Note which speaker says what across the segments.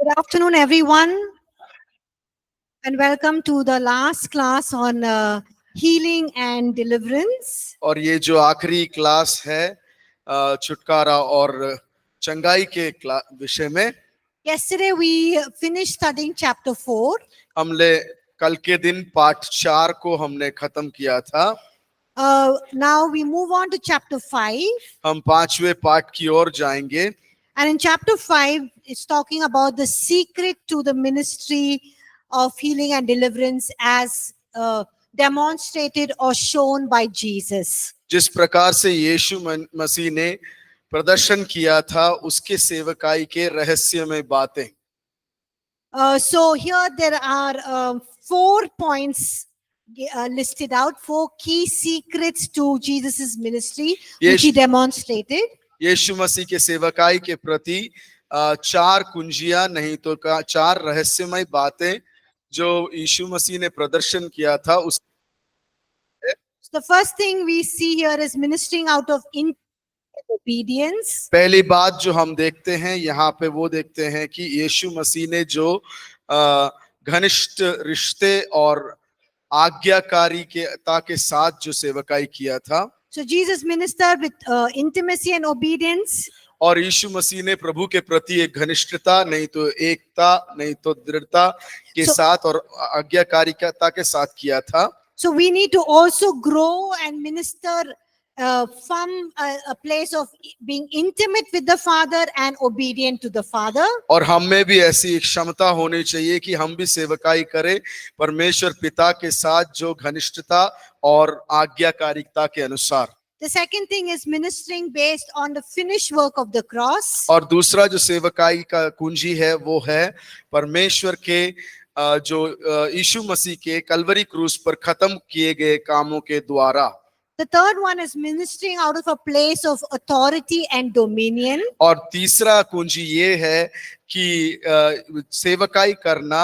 Speaker 1: Good afternoon, everyone, and welcome to the last class on healing and deliverance.
Speaker 2: और ये जो आखिरी class है छुटकारा और चंगाई के विषय में
Speaker 1: Yesterday, we finished studying chapter 4.
Speaker 2: हमने कल के दिन पाठ 4 को हमने खत्म किया था।
Speaker 1: Now we move on to chapter 5.
Speaker 2: हम 5वें पाठ की ओर जाएंगे।
Speaker 1: And in chapter 5, it's talking about the secret to the ministry of healing and deliverance as demonstrated or shown by Jesus.
Speaker 2: जिस प्रकार से यीशु मसीह ने प्रदर्शन किया था उसके सेवकाई के रहस्यमय बातें।
Speaker 1: So here there are 4 points listed out, 4 key secrets to Jesus's ministry which he demonstrated.
Speaker 2: यीशु मसीह के सेवकाई के प्रति 4 कुंजियां नहीं तो 4 रहस्यमय बातें जो यीशु मसीह ने प्रदर्शन किया था उस
Speaker 1: The first thing we see here is ministering out of obedience.
Speaker 2: पहली बात जो हम देखते हैं यहाँ पे वो देखते हैं कि यीशु मसीह ने जो घनिष्ठ रिश्ते और आज्ञाकारिता के साथ जो सेवकाई किया था।
Speaker 1: So Jesus ministered with intimacy and obedience.
Speaker 2: और यीशु मसीह ने प्रभु के प्रति एक घनिष्ठता नहीं तो एकता नहीं तो दृढ़ता के साथ और आज्ञाकारिता के साथ किया था।
Speaker 1: So we need to also grow and minister from a place of being intimate with the Father and obedient to the Father.
Speaker 2: और हम में भी ऐसी एक क्षमता होनी चाहिए कि हम भी सेवकाई करें परमेश्वर पिता के साथ जो घनिष्ठता और आज्ञाकारिता के अनुसार।
Speaker 1: The second thing is ministering based on the finished work of the cross.
Speaker 2: और दूसरा जो सेवकाई का कुंजी है वो है परमेश्वर के जो यीशु मसीह के कलवरी क्रूस पर खत्म किए गए कामों के द्वारा।
Speaker 1: The third one is ministering out of a place of authority and dominion.
Speaker 2: और तीसरा कुंजी ये है कि सेवकाई करना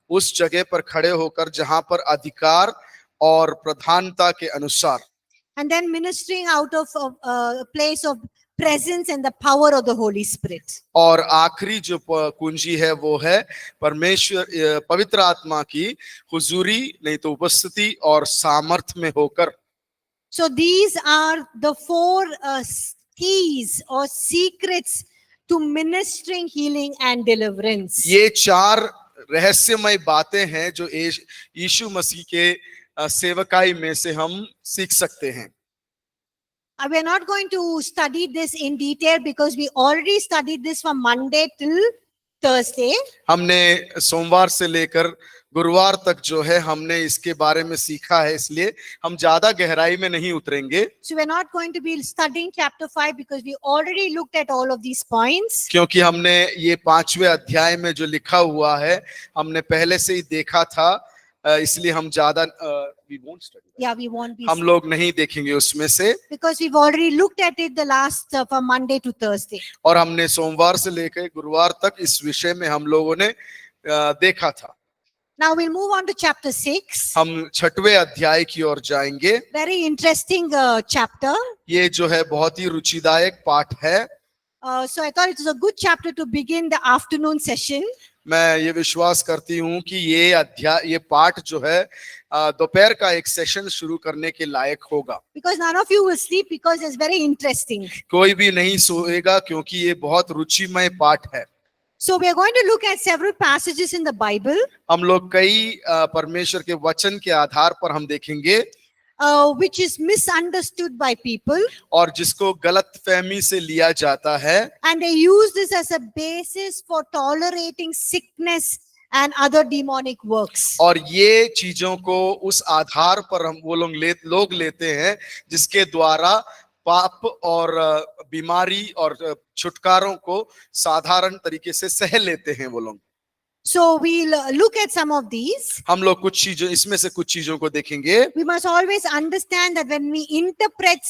Speaker 2: उस जगह पर खड़े होकर जहां पर अधिकार और प्रधानता के अनुसार।
Speaker 1: And then ministering out of a place of presence and the power of the Holy Spirit.
Speaker 2: और आखिरी जो कुंजी है वो है परमेश्वर पवित्र आत्मा की हुजूरी नहीं तो उपस्थिति और सामर्थ्य में होकर।
Speaker 1: So these are the 4 keys or secrets to ministering healing and deliverance.
Speaker 2: ये 4 रहस्यमय बातें हैं जो यीशु मसीह के सेवकाई में से हम सीख सकते हैं।
Speaker 1: We are not going to study this in detail because we already studied this from Monday till Thursday.
Speaker 2: हमने सोमवार से लेकर गुरुवार तक जो है हमने इसके बारे में सीखा है इसलिए हम ज्यादा गहराई में नहीं उतरेंगे।
Speaker 1: So we are not going to be studying chapter 5 because we already looked at all of these points.
Speaker 2: क्योंकि हमने ये 5वें अध्याय में जो लिखा हुआ है हमने पहले से ही देखा था इसलिए हम ज्यादा we won't study that.
Speaker 1: Yeah, we won't be.
Speaker 2: हम लोग नहीं देखेंगे उसमें से
Speaker 1: because we've already looked at it the last from Monday to Thursday.
Speaker 2: और हमने सोमवार से लेकर गुरुवार तक इस विषय में हम लोगों ने देखा था।
Speaker 1: Now we'll move on to chapter 6.
Speaker 2: हम 6वें अध्याय की ओर जाएंगे।
Speaker 1: Very interesting chapter.
Speaker 2: ये जो है बहुत ही रुचिदायक पाठ है।
Speaker 1: So I thought it was a good chapter to begin the afternoon session.
Speaker 2: मैं ये विश्वास करती हूँ कि ये पाठ जो है दोपहर का एक सेशन शुरू करने के लायक होगा।
Speaker 1: Because none of you will sleep because it's very interesting.
Speaker 2: कोई भी नहीं सोएगा क्योंकि ये बहुत रुचिमय पाठ है।
Speaker 1: So we are going to look at several passages in the Bible.
Speaker 2: हम लोग कई परमेश्वर के वचन के आधार पर हम देखेंगे
Speaker 1: which is misunderstood by people.
Speaker 2: और जिसको गलतफहमी से लिया जाता है।
Speaker 1: And they use this as a basis for tolerating sickness and other demonic works.
Speaker 2: और ये चीजों को उस आधार पर हम वो लोग लेते हैं जिसके द्वारा पाप और बीमारी और छुटकारों को साधारण तरीके से सह लेते हैं वो लोग।
Speaker 1: So we'll look at some of these.
Speaker 2: हम लोग कुछ चीजों इसमें से कुछ चीजों को देखेंगे।
Speaker 1: We must always understand that when we interpret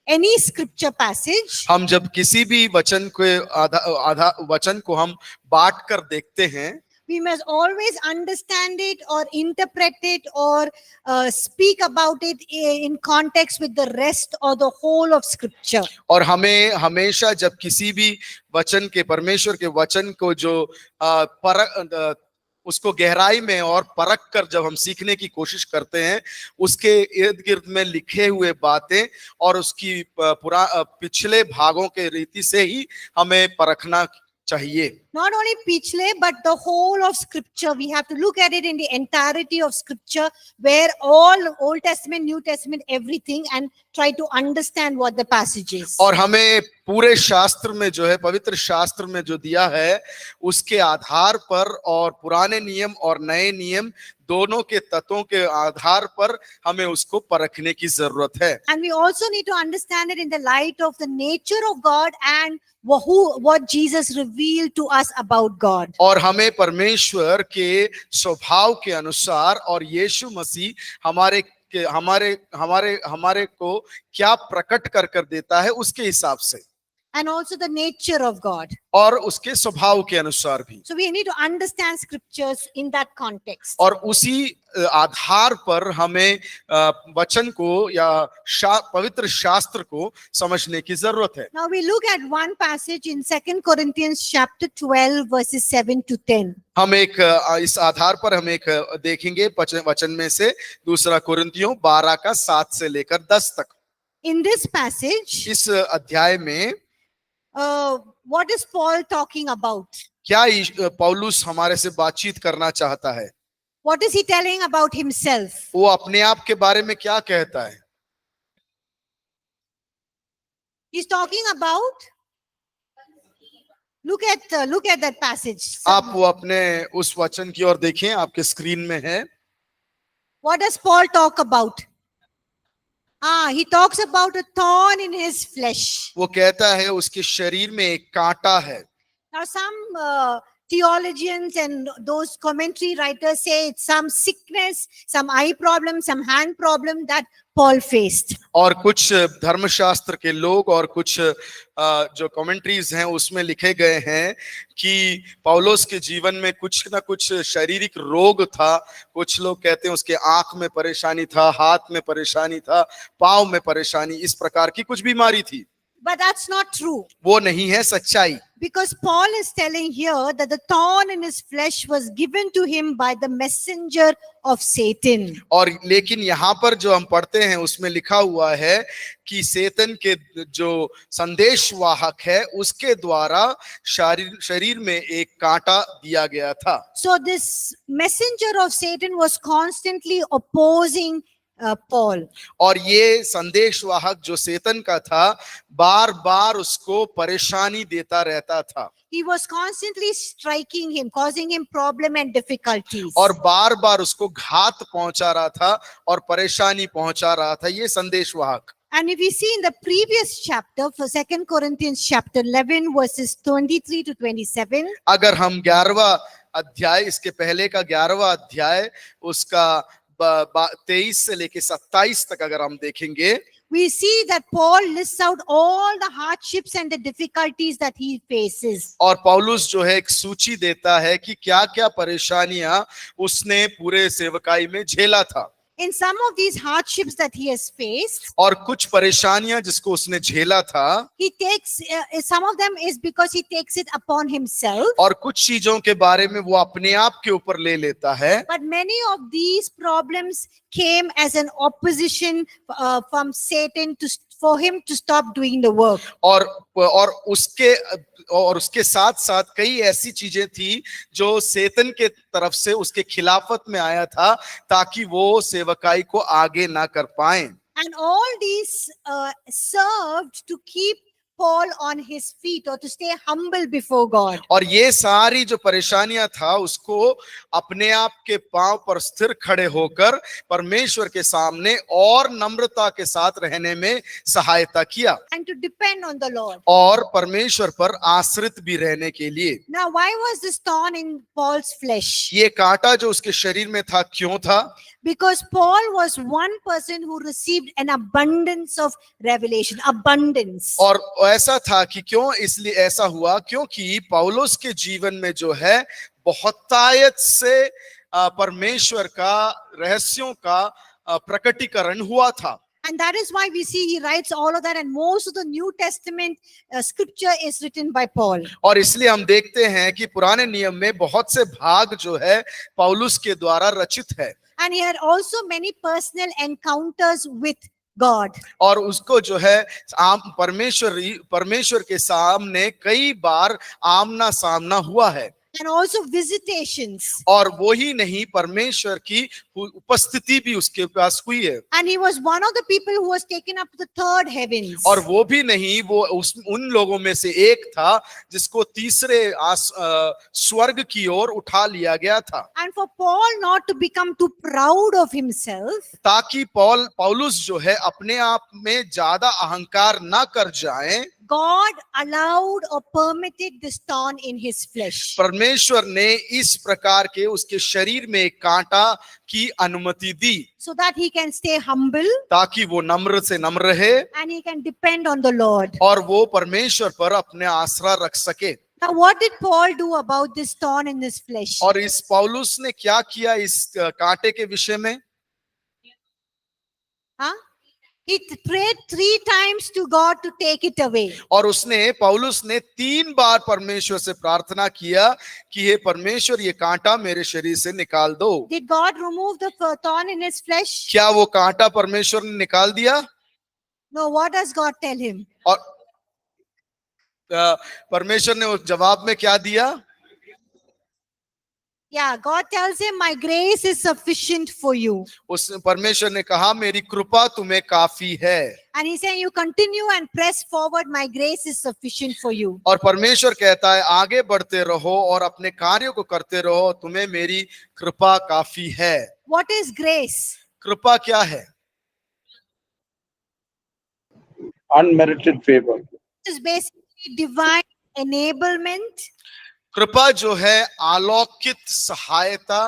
Speaker 1: any scripture passage,
Speaker 2: हम जब किसी भी वचन को वचन को हम बांट कर देखते हैं,
Speaker 1: We must always understand it or interpret it or speak about it in context with the rest or the whole of scripture.
Speaker 2: और हमें हमेशा जब किसी भी वचन के, परमेश्वर के वचन को जो उसको गहराई में और परख कर जब हम सीखने की कोशिश करते हैं, उसके इर्द गिर्द में लिखे हुए बातें और उसकी पिछले भागों के रीति से ही हमें परखना चाहिए.
Speaker 1: Not only pichle, but the whole of scripture. We have to look at it in the entirety of scripture, where all Old Testament, New Testament, everything, and try to understand what the passage is.
Speaker 2: और हमें पूरे शास्त्र में जो है, पवित्र शास्त्र में जो दिया है, उसके आधार पर और पुराने नियम और नए नियम दोनों के तत्वों के आधार पर हमें उसको परखने की जरूरत है.
Speaker 1: And we also need to understand it in the light of the nature of God and what Jesus revealed to us about God.
Speaker 2: और हमें परमेश्वर के स्वभाव के अनुसार और यीशु मसीह हमारे को क्या प्रकट कर देता है उसके हिसाब से.
Speaker 1: And also the nature of God.
Speaker 2: और उसके स्वभाव के अनुसार भी.
Speaker 1: So we need to understand scriptures in that context.
Speaker 2: और उसी आधार पर हमें वचन को या पवित्र शास्त्र को समझने की जरूरत है.
Speaker 1: Now we look at one passage in 2 Corinthians chapter 12 verses 7 to 10.
Speaker 2: हम इस आधार पर हम देखेंगे वचन में से 2 कुरिन्थियों 12 का 7 से लेकर 10 तक.
Speaker 1: In this passage,
Speaker 2: इस अध्याय में
Speaker 1: what is Paul talking about?
Speaker 2: क्या पौलुस हमारे से बातचीत करना चाहता है?
Speaker 1: What is he telling about himself?
Speaker 2: वो अपने आप के बारे में क्या कहता है?
Speaker 1: He's talking about, look at that passage.
Speaker 2: आप वो अपने उस वचन की ओर देखें, आपके स्क्रीन में है.
Speaker 1: What does Paul talk about? He talks about a thorn in his flesh.
Speaker 2: वो कहता है उसके शरीर में एक कांटा है.
Speaker 1: Now some theologians and those commentary writers say it's some sickness, some eye problem, some hand problem that Paul faced.
Speaker 2: और कुछ धर्मशास्त्र के लोग और कुछ जो कमेंट्रीज हैं उसमें लिखे गए हैं कि पौलुस के जीवन में कुछ ना कुछ शारीरिक रोग था. कुछ लोग कहते हैं उसके आंख में परेशानी था, हाथ में परेशानी था, पांव में परेशानी, इस प्रकार की कुछ बीमारी थी.
Speaker 1: But that's not true.
Speaker 2: वो नहीं है सच्चाई.
Speaker 1: Because Paul is telling here that the thorn in his flesh was given to him by the messenger of Satan.
Speaker 2: और लेकिन यहाँ पर जो हम पढ़ते हैं उसमें लिखा हुआ है कि शैतान के जो संदेशवाहक है उसके द्वारा शरीर में एक कांटा दिया गया था.
Speaker 1: So this messenger of Satan was constantly opposing Paul.
Speaker 2: और ये संदेशवाहक जो शैतान का था बार बार उसको परेशानी देता रहता था.
Speaker 1: He was constantly striking him, causing him problem and difficulties.
Speaker 2: और बार बार उसको घात पहुंचा रहा था और परेशानी पहुंचा रहा था ये संदेशवाहक.
Speaker 1: And if we see in the previous chapter, for 2 Corinthians chapter 11 verses 23 to 27,
Speaker 2: अगर हम 11वां अध्याय, इसके पहले का 11वां अध्याय उसका 23 से लेके 27 तक अगर हम देखेंगे,
Speaker 1: we see that Paul lists out all the hardships and the difficulties that he faces.
Speaker 2: और पौलुस जो है एक सूची देता है कि क्या क्या परेशानियां उसने पूरे सेवकाई में झेला था.
Speaker 1: In some of these hardships that he has faced,
Speaker 2: और कुछ परेशानियां जिसको उसने झेला था,
Speaker 1: he takes some of them is because he takes it upon himself.
Speaker 2: और कुछ चीजों के बारे में वो अपने आप के ऊपर ले लेता है.
Speaker 1: But many of these problems came as an opposition from Satan for him to stop doing the work.
Speaker 2: और उसके साथ साथ कई ऐसी चीजें थी जो शैतान के तरफ से उसके खिलाफत में आया था ताकि वो सेवकाई को आगे ना कर पाए.
Speaker 1: And all these served to keep Paul on his feet or to stay humble before God.
Speaker 2: और ये सारी जो परेशानियां था उसको अपने आप के पांव पर स्थिर खड़े होकर परमेश्वर के सामने और नम्रता के साथ रहने में सहायता किया.
Speaker 1: And to depend on the Lord.
Speaker 2: और परमेश्वर पर आश्रित भी रहने के लिए.
Speaker 1: Now, why was this thorn in Paul's flesh?
Speaker 2: ये कांटा जो उसके शरीर में था क्यों था?
Speaker 1: Because Paul was one person who received an abundance of revelation, abundance.
Speaker 2: और ऐसा था कि क्यों इसलिए ऐसा हुआ क्योंकि पौलुस के जीवन में जो है बहुतायत से परमेश्वर का रहस्यों का प्रकटीकरण हुआ था।
Speaker 1: And that is why we see he writes all of that, and most of the New Testament scripture is written by Paul.
Speaker 2: और इसलिए हम देखते हैं कि पुराने नियम में बहुत से भाग जो है पौलुस के द्वारा रचित है।
Speaker 1: And he had also many personal encounters with God.
Speaker 2: और उसको जो है परमेश्वर के सामने कई बार आमना सामना हुआ है।
Speaker 1: And also visitations.
Speaker 2: और वो ही नहीं, परमेश्वर की उपस्थिति भी उसके पास हुई है।
Speaker 1: And he was one of the people who was taken up to the third heavens.
Speaker 2: और वो भी नहीं, वो उन लोगों में से एक था जिसको तीसरे स्वर्ग की ओर उठा लिया गया था।
Speaker 1: And for Paul not to become too proud of himself,
Speaker 2: ताकि पौलुस जो है अपने आप में ज्यादा अहंकार ना कर जाए,
Speaker 1: God allowed or permitted this thorn in his flesh.
Speaker 2: परमेश्वर ने इस प्रकार के उसके शरीर में एक कांटा की अनुमति दी,
Speaker 1: So that he can stay humble
Speaker 2: ताकि वो नम्र से नम्र रहे
Speaker 1: and he can depend on the Lord.
Speaker 2: और वो परमेश्वर पर अपने आसरा रख सके।
Speaker 1: Now, what did Paul do about this thorn in his flesh?
Speaker 2: और इस पौलुस ने क्या किया इस कांटे के विषय में?
Speaker 1: Huh? He prayed 3 times to God to take it away.
Speaker 2: और पौलुस ने 3 बार परमेश्वर से प्रार्थना किया कि हे परमेश्वर, ये कांटा मेरे शरीर से निकाल दो।
Speaker 1: Did God remove the thorn in his flesh?
Speaker 2: क्या वो कांटा परमेश्वर ने निकाल दिया?
Speaker 1: No, what does God tell him?
Speaker 2: और परमेश्वर ने उस जवाब में क्या दिया?
Speaker 1: Yeah, God tells him, my grace is sufficient for you.
Speaker 2: उस परमेश्वर ने कहा, मेरी कृपा तुम्हें काफी है।
Speaker 1: And he's saying, you continue and press forward, my grace is sufficient for you.
Speaker 2: और परमेश्वर कहता है, आगे बढ़ते रहो और अपने कार्यों को करते रहो, तुम्हें मेरी कृपा काफी है।
Speaker 1: What is grace?
Speaker 2: कृपा क्या है?
Speaker 3: Unmerited favor.
Speaker 1: It is basically divine enablement,
Speaker 2: कृपा जो है अलौकिक सहायता,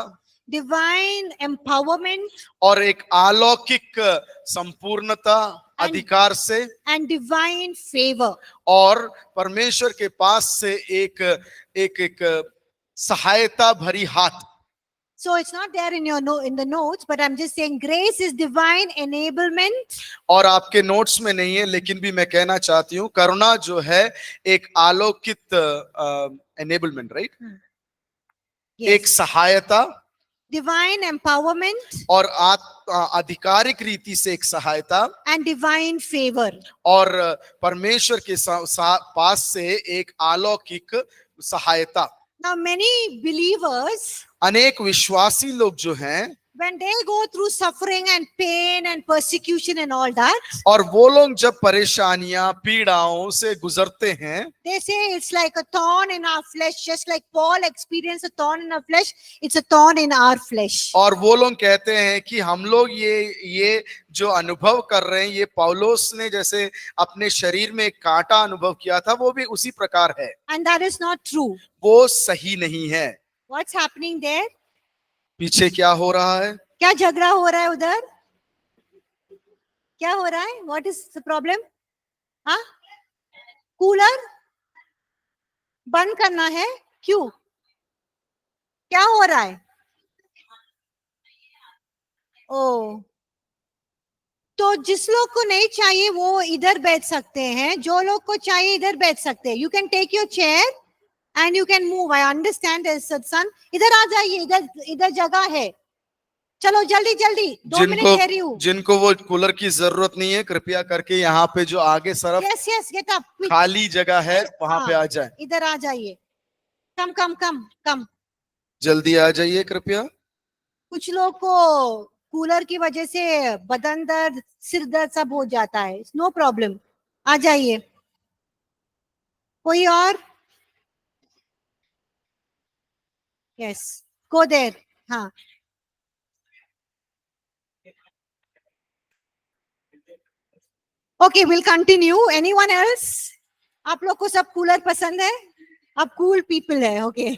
Speaker 1: divine empowerment,
Speaker 2: और एक अलौकिक संपूर्णता अधिकार से,
Speaker 1: and divine favor.
Speaker 2: और परमेश्वर के पास से एक सहायता भरी हाथ।
Speaker 1: So it's not there in your in the notes, but I'm just saying grace is divine enablement,
Speaker 2: और आपके नोट्स में नहीं है, लेकिन भी मैं कहना चाहती हूँ, करुणा जो है एक अलौकिक एनेबलमेंट, राइट?
Speaker 1: yes,
Speaker 2: एक सहायता
Speaker 1: divine empowerment,
Speaker 2: और आधिकारिक रीति से एक सहायता,
Speaker 1: and divine favor.
Speaker 2: और परमेश्वर के पास से एक अलौकिक सहायता।
Speaker 1: Now, many believers,
Speaker 2: अनेक विश्वासी लोग जो हैं,
Speaker 1: when they go through suffering and pain and persecution and all that,
Speaker 2: और वो लोग जब परेशानियां पीड़ाओं से गुजरते हैं,
Speaker 1: they say it's like a thorn in our flesh, just like Paul experienced a thorn in our flesh, it's a thorn in our flesh.
Speaker 2: और वो लोग कहते हैं कि हम लोग ये जो अनुभव कर रहे हैं, ये पौलुस ने जैसे अपने शरीर में एक कांटा अनुभव किया था, वो भी उसी प्रकार है।
Speaker 1: And that is not true.
Speaker 2: वो सही नहीं है।
Speaker 1: What's happening there?
Speaker 2: पीछे क्या हो रहा है?
Speaker 1: क्या झगड़ा हो रहा है उधर? क्या हो रहा है? What is the problem? हाँ? कूलर बंद करना है? क्यों? क्या हो रहा है? ओ, तो जिस लोग को नहीं चाहिए वो इधर बैठ सकते हैं, जो लोग को चाहिए इधर बैठ सकते हैं. You can take your chair and you can move. I understand, son. इधर आ जाइए, इधर जगह है. चलो जल्दी जल्दी, 2 मिनट कह रही हूँ.
Speaker 2: जिनको वो कूलर की जरूरत नहीं है, कृपया करके यहाँ पे जो आगे Surf
Speaker 1: Yes, get up. Quick.
Speaker 2: खाली जगह है, वहां पे आ जाए।
Speaker 1: इधर आ जाइए. कम.
Speaker 2: जल्दी आ जाइए कृपया।
Speaker 1: कुछ लोग को कूलर की वजह से बदन दर्द, सिर दर्द सब हो जाता है. नो प्रॉब्लम, आ जाइए. कोई और? Yes, go there. हाँ, okay, will continue. Anyone else? आप लोग को सब कूलर पसंद है? आप कूल पीपल है. Okay.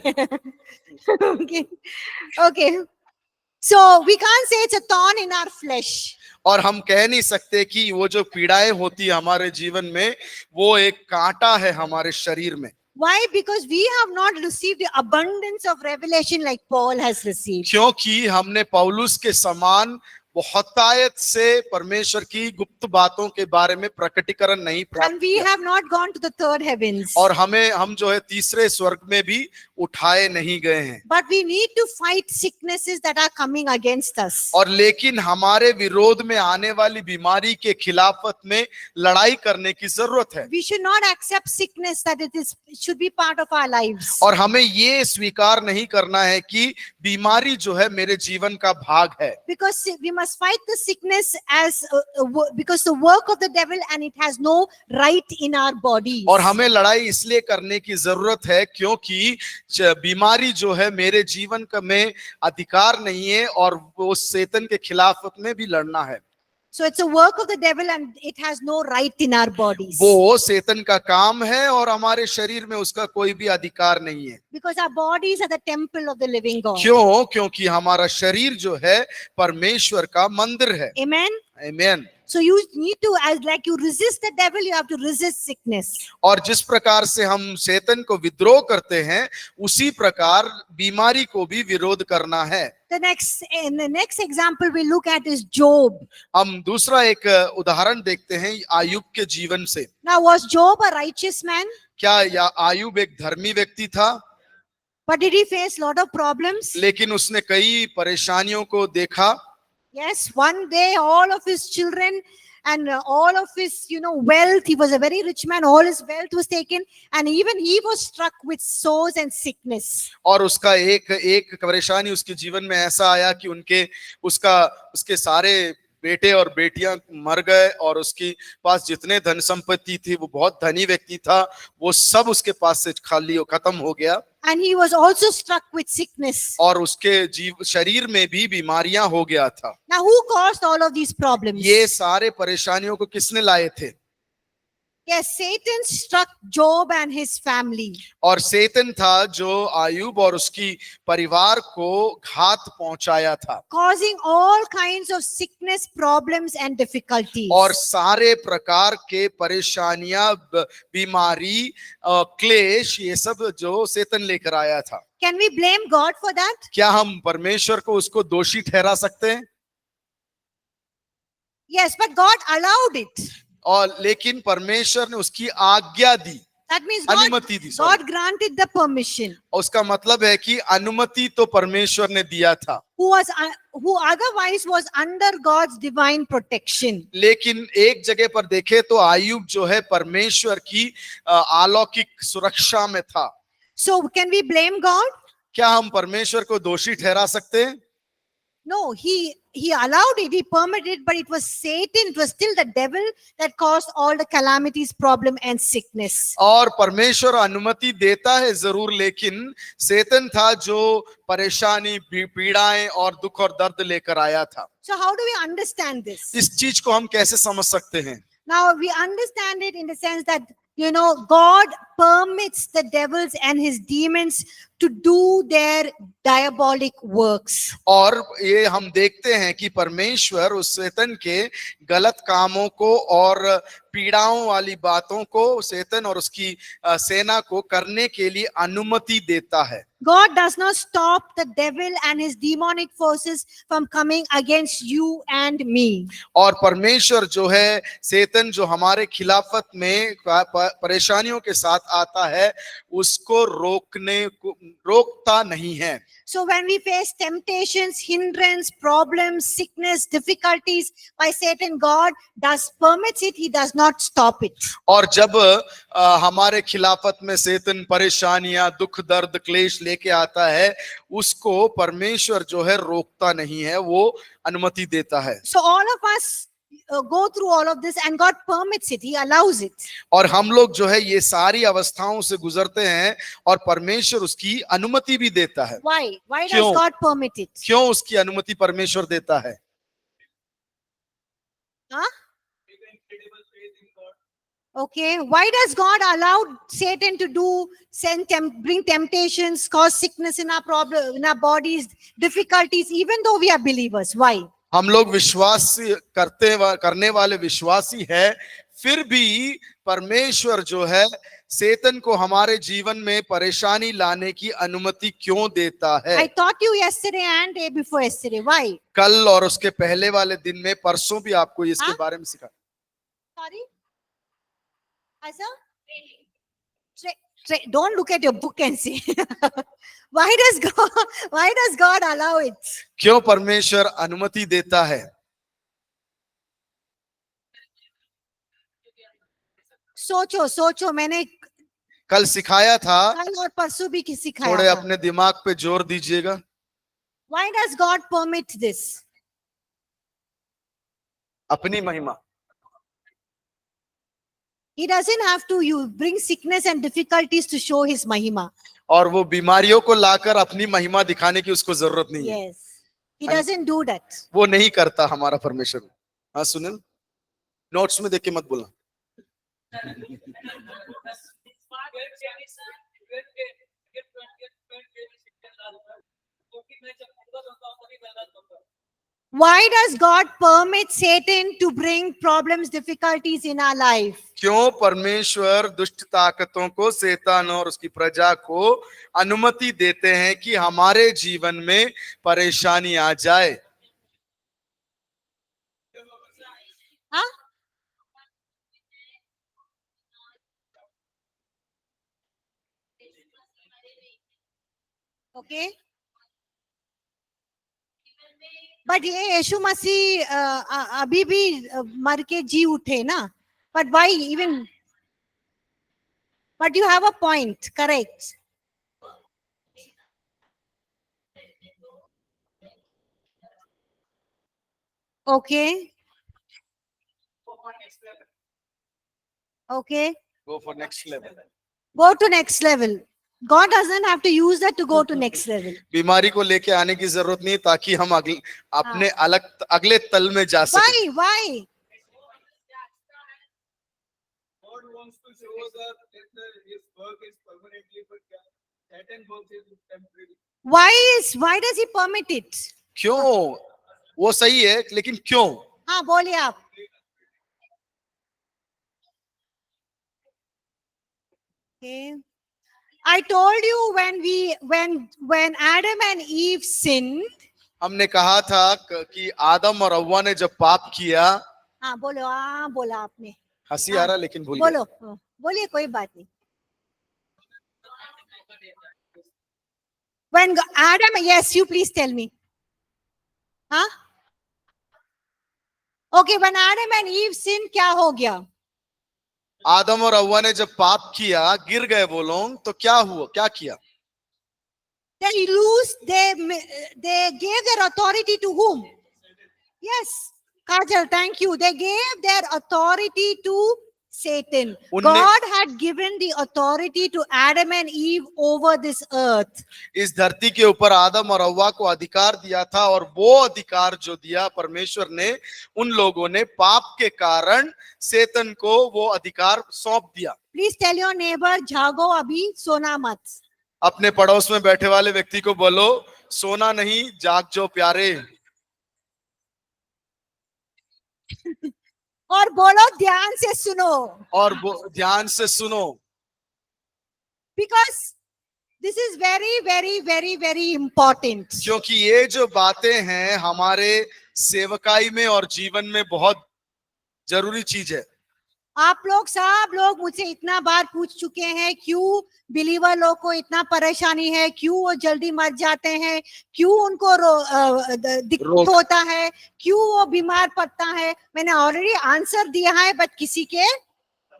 Speaker 1: So we can't say it's a thorn in our flesh.
Speaker 2: और हम कह नहीं सकते कि वो जो पीड़ाएं होती है हमारे जीवन में, वो एक कांटा है हमारे शरीर में.
Speaker 1: Why? Because we have not received the abundance of revelation like Paul has received.
Speaker 2: क्योंकि हमने पौलुस के समान बहुतायत से परमेश्वर की गुप्त बातों के बारे में प्रकटीकरण नहीं प्राप्त
Speaker 1: And we
Speaker 2: किया,
Speaker 1: have not gone to the third heavens.
Speaker 2: और हम जो है तीसरे स्वर्ग में भी उठाए नहीं गए हैं।
Speaker 1: But we need to fight sicknesses that are coming against us.
Speaker 2: और लेकिन हमारे विरोध में आने वाली बीमारी के खिलाफत में लड़ाई करने की जरूरत है।
Speaker 1: We should not accept sickness that it should be part of our lives.
Speaker 2: और हमें ये स्वीकार नहीं करना है कि बीमारी जो है मेरे जीवन का भाग है।
Speaker 1: Because we must fight the sickness as because the work of the devil, and it has no right in our bodies.
Speaker 2: और हमें लड़ाई इसलिए करने की जरूरत है क्योंकि बीमारी जो है मेरे जीवन का में अधिकार नहीं है, और वो शैतान के खिलाफत में भी लड़ना है।
Speaker 1: So it's a work of the devil and it has no right in our bodies.
Speaker 2: वो शैतान का काम है और हमारे शरीर में उसका कोई भी अधिकार नहीं है।
Speaker 1: Because our bodies are the temple of the living God.
Speaker 2: क्यों? क्योंकि हमारा शरीर जो है परमेश्वर का मंदिर है।
Speaker 1: Amen.
Speaker 2: आमीन।
Speaker 1: So you need to, as like you resist the devil, you have to resist sickness.
Speaker 2: और जिस प्रकार से हम शैतान को विद्रोह करते हैं, उसी प्रकार बीमारी को भी विरोध करना है।
Speaker 1: The next example we look at is Job.
Speaker 2: हम दूसरा एक उदाहरण देखते हैं आयुब के जीवन से।
Speaker 1: Now, was Job a righteous man?
Speaker 2: क्या या आयुब एक धर्मी व्यक्ति था?
Speaker 1: But did he face lot of problems?
Speaker 2: लेकिन उसने कई परेशानियों को देखा।
Speaker 1: Yes, one day all of his children and all of his, wealth, he was a very rich man, all his wealth was taken, and even he was struck with sores and sickness.
Speaker 2: और उसका एक परेशानी उसके जीवन में ऐसा आया कि उसके सारे बेटे और बेटियां मर गए, और उसके पास जितने धन संपत्ति थी, वो बहुत धनी व्यक्ति था, वो सब उसके पास से खाली खत्म हो गया।
Speaker 1: And he was also struck with sickness.
Speaker 2: और उसके शरीर में भी बीमारियां हो गया था।
Speaker 1: Now, who caused all of these problems?
Speaker 2: ये सारे परेशानियों को किसने लाए थे?
Speaker 1: Yes, Satan struck Job and his family.
Speaker 2: और शैतान था जो आयुब और उसकी परिवार को घात पहुंचाया था,
Speaker 1: Causing all kinds of sickness, problems and difficulties.
Speaker 2: और सारे प्रकार के परेशानियां, बीमारी, क्लेश, ये सब जो शैतान लेकर आया था।
Speaker 1: Can we blame God for that?
Speaker 2: क्या हम परमेश्वर को उसको दोषी ठहरा सकते हैं?
Speaker 1: Yes, but God allowed it.
Speaker 2: और लेकिन परमेश्वर ने उसकी आज्ञा दी,
Speaker 1: That means
Speaker 2: अनुमति दी।
Speaker 1: God granted the permission.
Speaker 2: उसका मतलब है कि अनुमति तो परमेश्वर ने दिया था,
Speaker 1: Who otherwise was under God's divine protection.
Speaker 2: लेकिन एक जगह पर देखे तो आयुब जो है परमेश्वर की अलौकिक सुरक्षा में था।
Speaker 1: So can we blame God?
Speaker 2: क्या हम परमेश्वर को दोषी ठहरा सकते हैं?
Speaker 1: No, he allowed it, he permitted it, but it was Satan, it was still the devil that caused all the calamities, problem and sickness.
Speaker 2: और परमेश्वर अनुमति देता है जरूर, लेकिन शैतान था जो परेशानी, पीड़ाएं और दुख और दर्द लेकर आया था।
Speaker 1: So how do we understand this?
Speaker 2: इस चीज को हम कैसे समझ सकते हैं?
Speaker 1: Now we understand it in the sense that, God permits the devils and his demons to do their diabolic works.
Speaker 2: और ये हम देखते हैं कि परमेश्वर उस शैतान के गलत कामों को और पीड़ाओं वाली बातों को शैतान और उसकी सेना को करने के लिए अनुमति देता है।
Speaker 1: God does not stop the devil and his demonic forces from coming against you and me.
Speaker 2: और परमेश्वर जो है शैतान जो हमारे खिलाफत में परेशानियों के साथ आता है, उसको रोकता नहीं है।
Speaker 1: So when we face temptations, hindrance, problems, sickness, difficulties by Satan, God does permits it, he does not stop it.
Speaker 2: और जब हमारे खिलाफत में शैतान परेशानियां, दुख, दर्द, क्लेश लेके आता है, उसको परमेश्वर जो है रोकता नहीं है, वो अनुमति देता है।
Speaker 1: So all of us go through all of this and God permits it, he allows it.
Speaker 2: और हम लोग जो है ये सारी अवस्थाओं से गुजरते हैं और परमेश्वर उसकी अनुमति भी देता है।
Speaker 1: Why does
Speaker 2: क्यों?
Speaker 1: God permit it?
Speaker 2: क्यों उसकी अनुमति परमेश्वर देता है?
Speaker 1: Huh? Okay, why does God allow Satan to bring temptations, cause sickness in our bodies, difficulties, even though we are believers? Why?
Speaker 2: हम लोग विश्वास करने वाले विश्वासी है, फिर भी परमेश्वर जो है शैतान को हमारे जीवन में परेशानी लाने की अनुमति क्यों देता है?
Speaker 1: I taught you yesterday and day before yesterday. Why?
Speaker 2: कल और उसके पहले वाले दिन में, परसों भी आपको इसके
Speaker 1: हाँ?
Speaker 2: बारे में सिखा।
Speaker 1: Sorry? Asa? Don't look at your book and see. Why does God allow it?
Speaker 2: क्यों परमेश्वर अनुमति देता है?
Speaker 1: सोचो मैंने
Speaker 2: कल सिखाया था,
Speaker 1: कल और परसों भी सिखाया
Speaker 2: थोड़े
Speaker 1: था.
Speaker 2: अपने दिमाग पे जोर दीजिएगा।
Speaker 1: Why does God permit this?
Speaker 2: अपनी महिमा।
Speaker 1: He doesn't have to bring sickness and difficulties to show his mahima.
Speaker 2: और वो बीमारियों को लाकर अपनी महिमा दिखाने की उसको जरूरत नहीं है।
Speaker 1: Yes. He doesn't do that.
Speaker 2: वो नहीं करता हमारा परमेश्वर। हाँ सुनील, नोट्स में देख के मत बोलना।
Speaker 1: Why does God permit Satan to bring problems, difficulties in our life?
Speaker 2: क्यों परमेश्वर दुष्ट ताकतों को, शैतान और उसकी प्रजा को अनुमति देते हैं कि हमारे जीवन में परेशानी आ जाए?
Speaker 1: Huh? Okay. But ये यीशु मसीह अभी भी मर के जी उठे ना. But why even? But you have a point, correct? Okay. Okay.
Speaker 2: Go for next level.
Speaker 1: Go to next level. God doesn't have to use that to go to next level.
Speaker 2: बीमारी को लेके आने की जरूरत नहीं ताकि हम अपने अगले तल में जा सकें।
Speaker 1: Why?
Speaker 4: God wants to show us that his work is permanently, but Satan works is temporary.
Speaker 1: Why does he permit it?
Speaker 2: क्यों? वो सही है, लेकिन क्यों?
Speaker 1: हाँ बोलिए आप. Okay. I told you when Adam and Eve sinned.
Speaker 2: हमने कहा था कि आदम और हव्वा ने जब पाप किया।
Speaker 1: हाँ बोलो. हाँ बोला आपने.
Speaker 2: हंसी आ रहा लेकिन भूल
Speaker 1: बोलो. बोलिए, कोई बात नहीं. When Adam, yes, you please tell me. हाँ? Okay, when Adam and Eve sinned, क्या हो गया?
Speaker 2: आदम और हव्वा ने जब पाप किया, गिर गए वो लोग, तो क्या हुआ? क्या किया?
Speaker 1: They gave their authority to whom? Yes, Kajal, thank you. They gave their authority to Satan. God had given the authority to Adam and Eve over this earth.
Speaker 2: इस धरती के ऊपर आदम और हव्वा को अधिकार दिया था, और वो अधिकार जो दिया परमेश्वर ने, उन लोगों ने पाप के कारण शैतान को वो अधिकार सौंप दिया।
Speaker 1: Please tell your neighbor, जागो अभी, सोना मत.
Speaker 2: अपने पड़ोस में बैठे वाले व्यक्ति को बोलो, सोना नहीं, जाग जो प्यारे।
Speaker 1: और बोलो, ध्यान से सुनो.
Speaker 2: और ध्यान से सुनो.
Speaker 1: Because this is very, very, very, very important.
Speaker 2: क्योंकि ये जो बातें हैं हमारे सेवकाई में और जीवन में बहुत जरूरी चीज है।
Speaker 1: आप लोग सब लोग मुझसे इतना बार पूछ चुके हैं, क्यों बिलीवर लोग को इतना परेशानी है, क्यों वो जल्दी मर जाते हैं, क्यों उनको दिक्कत होता है, क्यों वो बीमार पड़ता है. मैंने ऑलरेडी आंसर दिया है, बट किसी के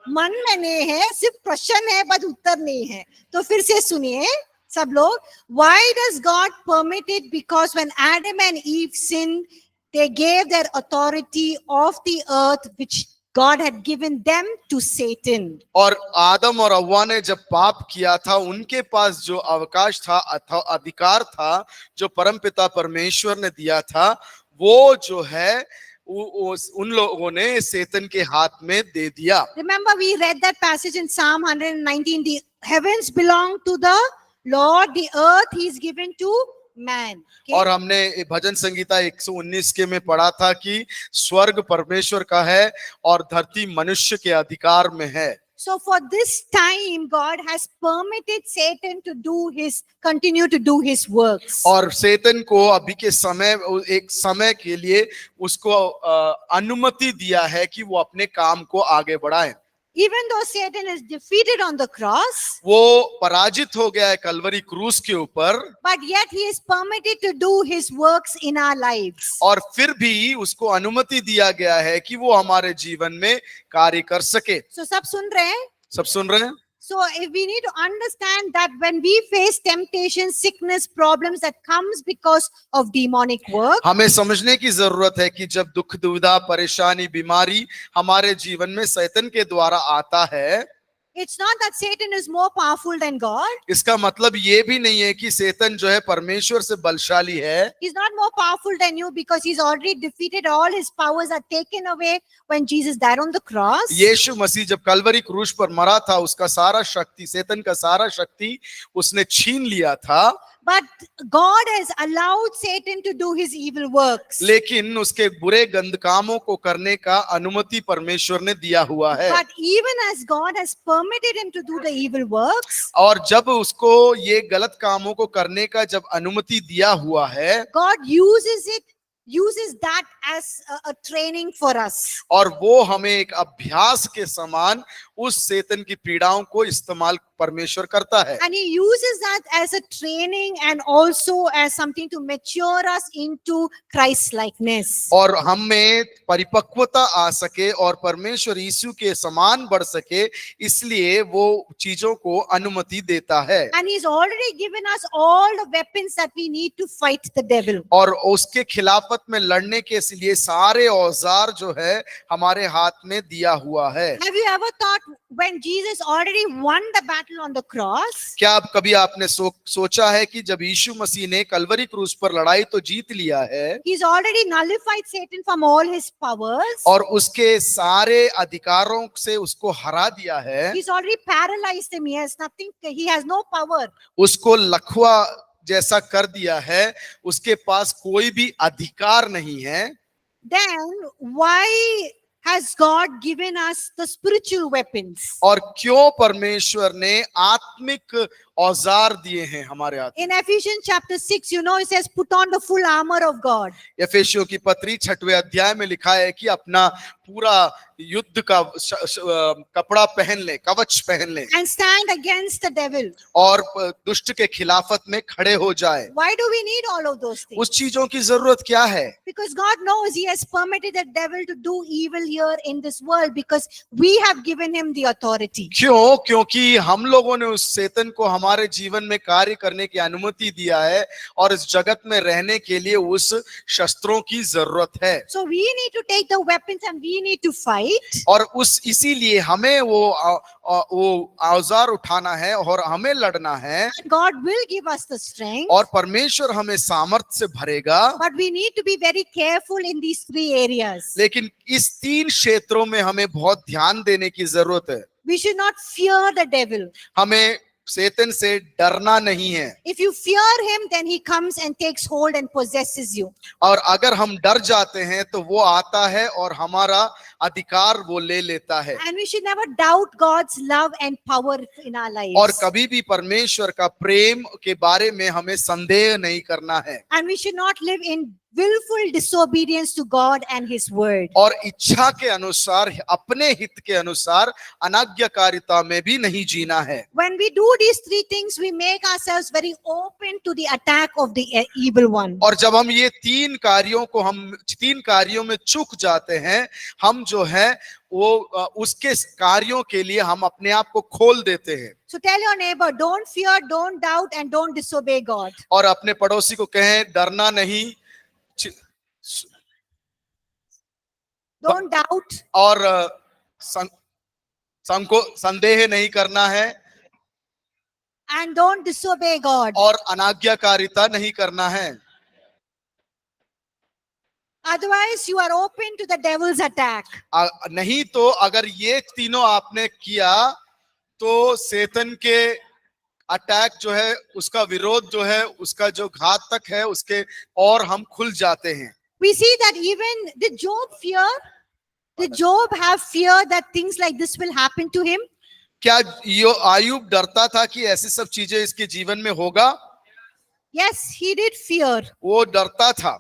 Speaker 1: मन में नहीं है, सिर्फ प्रश्न है, बट उत्तर नहीं है. तो फिर से सुनिए सब लोग. Why does God permit it? Because when Adam and Eve sinned, they gave their authority of the earth which God had given them to Satan.
Speaker 2: और आदम और हव्वा ने जब पाप किया था, उनके पास जो अवकाश था, अधिकार था, जो परमपिता परमेश्वर ने दिया था, वो जो है उन लोगों ने शैतान के हाथ में दे दिया.
Speaker 1: Remember, we read that passage in Psalm 119. The heavens belong to the Lord, the earth he is given to man. Okay?
Speaker 2: और हमने भजन संगीता 119 के में पढ़ा था कि स्वर्ग परमेश्वर का है और धरती मनुष्य के अधिकार में है.
Speaker 1: So for this time, God has permitted Satan to continue to do his works.
Speaker 2: और शैतान को अभी के समय एक समय के लिए उसको अनुमति दिया है कि वो अपने काम को आगे बढ़ाए।
Speaker 1: Even though Satan is defeated on the cross,
Speaker 2: वो पराजित हो गया है कलवरी क्रूस के ऊपर,
Speaker 1: but yet he is permitted to do his works in our lives.
Speaker 2: और फिर भी उसको अनुमति दिया गया है कि वो हमारे जीवन में कार्य कर सके।
Speaker 1: So सब सुन रहे हैं?
Speaker 2: सब सुन रहे हैं?
Speaker 1: So if we need to understand that when we face temptation, sickness, problems that comes because of demonic work,
Speaker 2: हमें समझने की जरूरत है कि जब दुख दुविधा परेशानी बीमारी हमारे जीवन में शैतान के द्वारा आता है,
Speaker 1: it's not that Satan is more powerful than God.
Speaker 2: इसका मतलब ये भी नहीं है कि शैतान जो है परमेश्वर से बलशाली है।
Speaker 1: He's not more powerful than you because he's already defeated. All his powers are taken away when Jesus died on the cross.
Speaker 2: यीशु मसीह जब कलवरी क्रूस पर मरा था, उसका सारा शक्ति, शैतान का सारा शक्ति उसने छीन लिया था।
Speaker 1: But God has allowed Satan to do his evil works.
Speaker 2: लेकिन उसके बुरे गंद कामों को करने का अनुमति परमेश्वर ने दिया हुआ है।
Speaker 1: But even as God has permitted him to do the evil works,
Speaker 2: और जब उसको ये गलत कामों को करने का जब अनुमति दिया हुआ है,
Speaker 1: God uses that as a training for us.
Speaker 2: और वो हमें एक अभ्यास के समान उस शैतान की पीड़ाओं को इस्तेमाल परमेश्वर करता है।
Speaker 1: And he uses that as a training and also as something to mature us into Christ likeness.
Speaker 2: और हम में परिपक्वता आ सके और परमेश्वर यीशु के समान बढ़ सके, इसलिए वो चीजों को अनुमति देता है।
Speaker 1: And he's already given us all the weapons that we need to fight the devil.
Speaker 2: और उसके खिलाफत में लड़ने के लिए सारे औजार जो है हमारे हाथ में दिया हुआ है।
Speaker 1: Have you ever thought when Jesus already won the battle on the cross,
Speaker 2: क्या आप कभी आपने सोचा है कि जब यीशु मसीह ने कलवरी क्रूस पर लड़ाई तो जीत लिया है,
Speaker 1: he's already nullified Satan from all his powers.
Speaker 2: और उसके सारे अधिकारों से उसको हरा दिया है,
Speaker 1: He's already paralyzed him. He has nothing, he has no power.
Speaker 2: उसको लखवा जैसा कर दिया है, उसके पास कोई भी अधिकार नहीं है।
Speaker 1: Then why has God given us the spiritual weapons?
Speaker 2: और क्यों परमेश्वर ने आत्मिक औजार दिए हैं हमारे हाथ?
Speaker 1: In Ephesians chapter 6, it says, put on the full armor of God.
Speaker 2: एफेसियों की पत्री 6वें अध्याय में लिखा है कि अपना पूरा युद्ध का कपड़ा पहन ले, कवच पहन ले,
Speaker 1: And stand against the devil.
Speaker 2: और दुष्ट के खिलाफत में खड़े हो जाए।
Speaker 1: Why do we need all of those things?
Speaker 2: उस चीजों की जरूरत क्या है?
Speaker 1: Because God knows He has permitted the devil to do evil here in this world because we have given him the authority.
Speaker 2: क्यों? क्योंकि हम लोगों ने उस शैतान को हमारे जीवन में कार्य करने की अनुमति दिया है, और इस जगत में रहने के लिए उस शस्त्रों की जरूरत है।
Speaker 1: So we need to take the weapons and we need to fight.
Speaker 2: और इसीलिए हमें वो औजार उठाना है और हमें लड़ना है,
Speaker 1: God will give us the strength.
Speaker 2: और परमेश्वर हमें सामर्थ्य से भरेगा।
Speaker 1: But we need to be very careful in these 3 areas.
Speaker 2: लेकिन इस 3 क्षेत्रों में हमें बहुत ध्यान देने की जरूरत है।
Speaker 1: We should not fear the devil.
Speaker 2: हमें शैतान से डरना नहीं है।
Speaker 1: If you fear him, then he comes and takes hold and possesses you.
Speaker 2: और अगर हम डर जाते हैं तो वो आता है और हमारा अधिकार वो ले लेता है।
Speaker 1: And we should never doubt God's love and power in our lives.
Speaker 2: और कभी भी परमेश्वर का प्रेम के बारे में हमें संदेह नहीं करना है।
Speaker 1: And we should not live in willful disobedience to God and His word.
Speaker 2: और इच्छा के अनुसार, अपने हित के अनुसार अनाज्ञाकारिता में भी नहीं जीना है।
Speaker 1: When we do these 3 things, we make ourselves very open to the attack of the evil one.
Speaker 2: और जब हम ये 3 कार्यों में चूक जाते हैं, हम जो है वो उसके कार्यों के लिए हम अपने आप को खोल देते हैं।
Speaker 1: So tell your neighbor, don't fear, don't doubt, and don't disobey God.
Speaker 2: और अपने पड़ोसी को कहें, डरना नहीं,
Speaker 1: Don't doubt.
Speaker 2: और संदेह नहीं करना है,
Speaker 1: And don't disobey God.
Speaker 2: और अनाज्ञाकारिता नहीं करना है।
Speaker 1: Otherwise, you are open to the devil's attack.
Speaker 2: नहीं तो अगर ये तीनों आपने किया तो शैतान के अटैक जो है, उसका विरोध जो है, उसका जो घातक है, उसके और हम खुल जाते हैं।
Speaker 1: We see that even did Job fear? Did Job have fear that things like this will happen to him?
Speaker 2: क्या यो आयुब डरता था कि ऐसी सब चीजें इसके जीवन में होगा?
Speaker 1: Yes, he did fear.
Speaker 2: वो डरता था।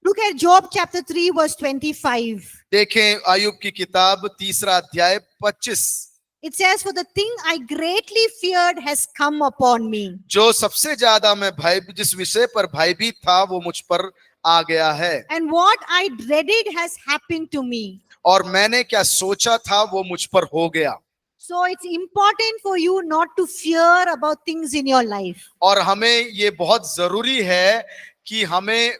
Speaker 1: Look at Job chapter 3 verse 25.
Speaker 2: देखें आयुब की किताब 3 अध्याय 25।
Speaker 1: It says, for the thing I greatly feared has come upon me.
Speaker 2: जो सबसे ज्यादा मैं जिस विषय पर भयभीत था वो मुझ पर आ गया है,
Speaker 1: And what I dreaded has happened to me.
Speaker 2: और मैंने क्या सोचा था वो मुझ पर हो गया।
Speaker 1: So it's important for you not to fear about things in your life.
Speaker 2: और हमें ये बहुत जरूरी है कि हमें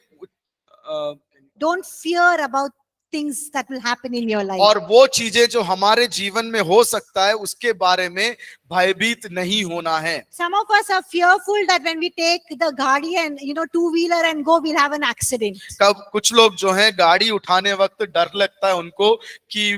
Speaker 1: Don't fear about things that will happen in your life.
Speaker 2: और वो चीजें जो हमारे जीवन में हो सकता है उसके बारे में भयभीत नहीं होना है।
Speaker 1: Some of us are fearful that when we take the गाड़ी and two-wheeler and go, we'll have an accident.
Speaker 2: कब कुछ लोग जो हैं गाड़ी उठाने वक्त डर लगता है उनको कि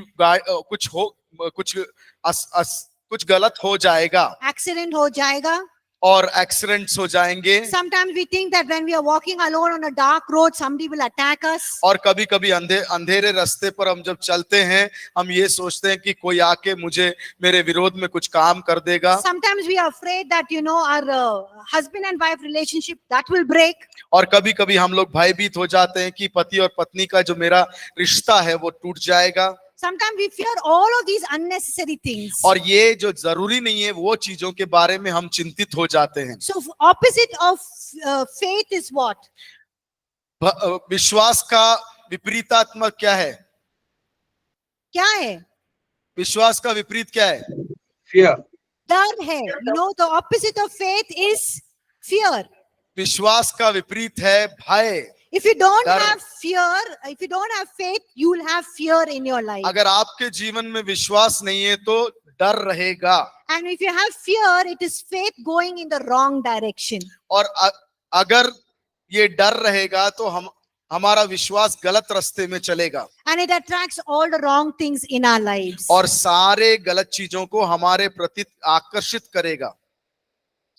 Speaker 2: कुछ गलत हो जाएगा,
Speaker 1: Accident हो जाएगा.
Speaker 2: और एक्सीडेंट्स हो जाएंगे।
Speaker 1: Sometimes we think that when we are walking alone on a dark road, somebody will attack us.
Speaker 2: और कभी कभी अंधेरे रास्ते पर हम जब चलते हैं हम ये सोचते हैं कि कोई आके मुझे मेरे विरोध में कुछ काम कर देगा।
Speaker 1: Sometimes we are afraid that our husband and wife relationship that will break.
Speaker 2: और कभी कभी हम लोग भयभीत हो जाते हैं कि पति और पत्नी का जो मेरा रिश्ता है वो टूट जाएगा।
Speaker 1: Sometimes we fear all of these unnecessary things.
Speaker 2: और ये जो जरूरी नहीं है वो चीजों के बारे में हम चिंतित हो जाते हैं।
Speaker 1: So opposite of faith is what?
Speaker 2: विश्वास का विपरीतात्मक क्या है?
Speaker 1: क्या है?
Speaker 2: विश्वास का विपरीत क्या है?
Speaker 3: Fear.
Speaker 1: डर है. The opposite of faith is fear.
Speaker 2: विश्वास का विपरीत है भय।
Speaker 1: If you don't
Speaker 2: डर।
Speaker 1: have fear, if you don't have faith, you will have fear in your life.
Speaker 2: अगर आपके जीवन में विश्वास नहीं है तो डर रहेगा।
Speaker 1: And if you have fear, it is faith going in the wrong direction.
Speaker 2: और अगर ये डर रहेगा तो हमारा विश्वास गलत रास्ते में चलेगा
Speaker 1: And it attracts all the wrong things in our lives.
Speaker 2: और सारे गलत चीजों को हमारे प्रति आकर्षित करेगा।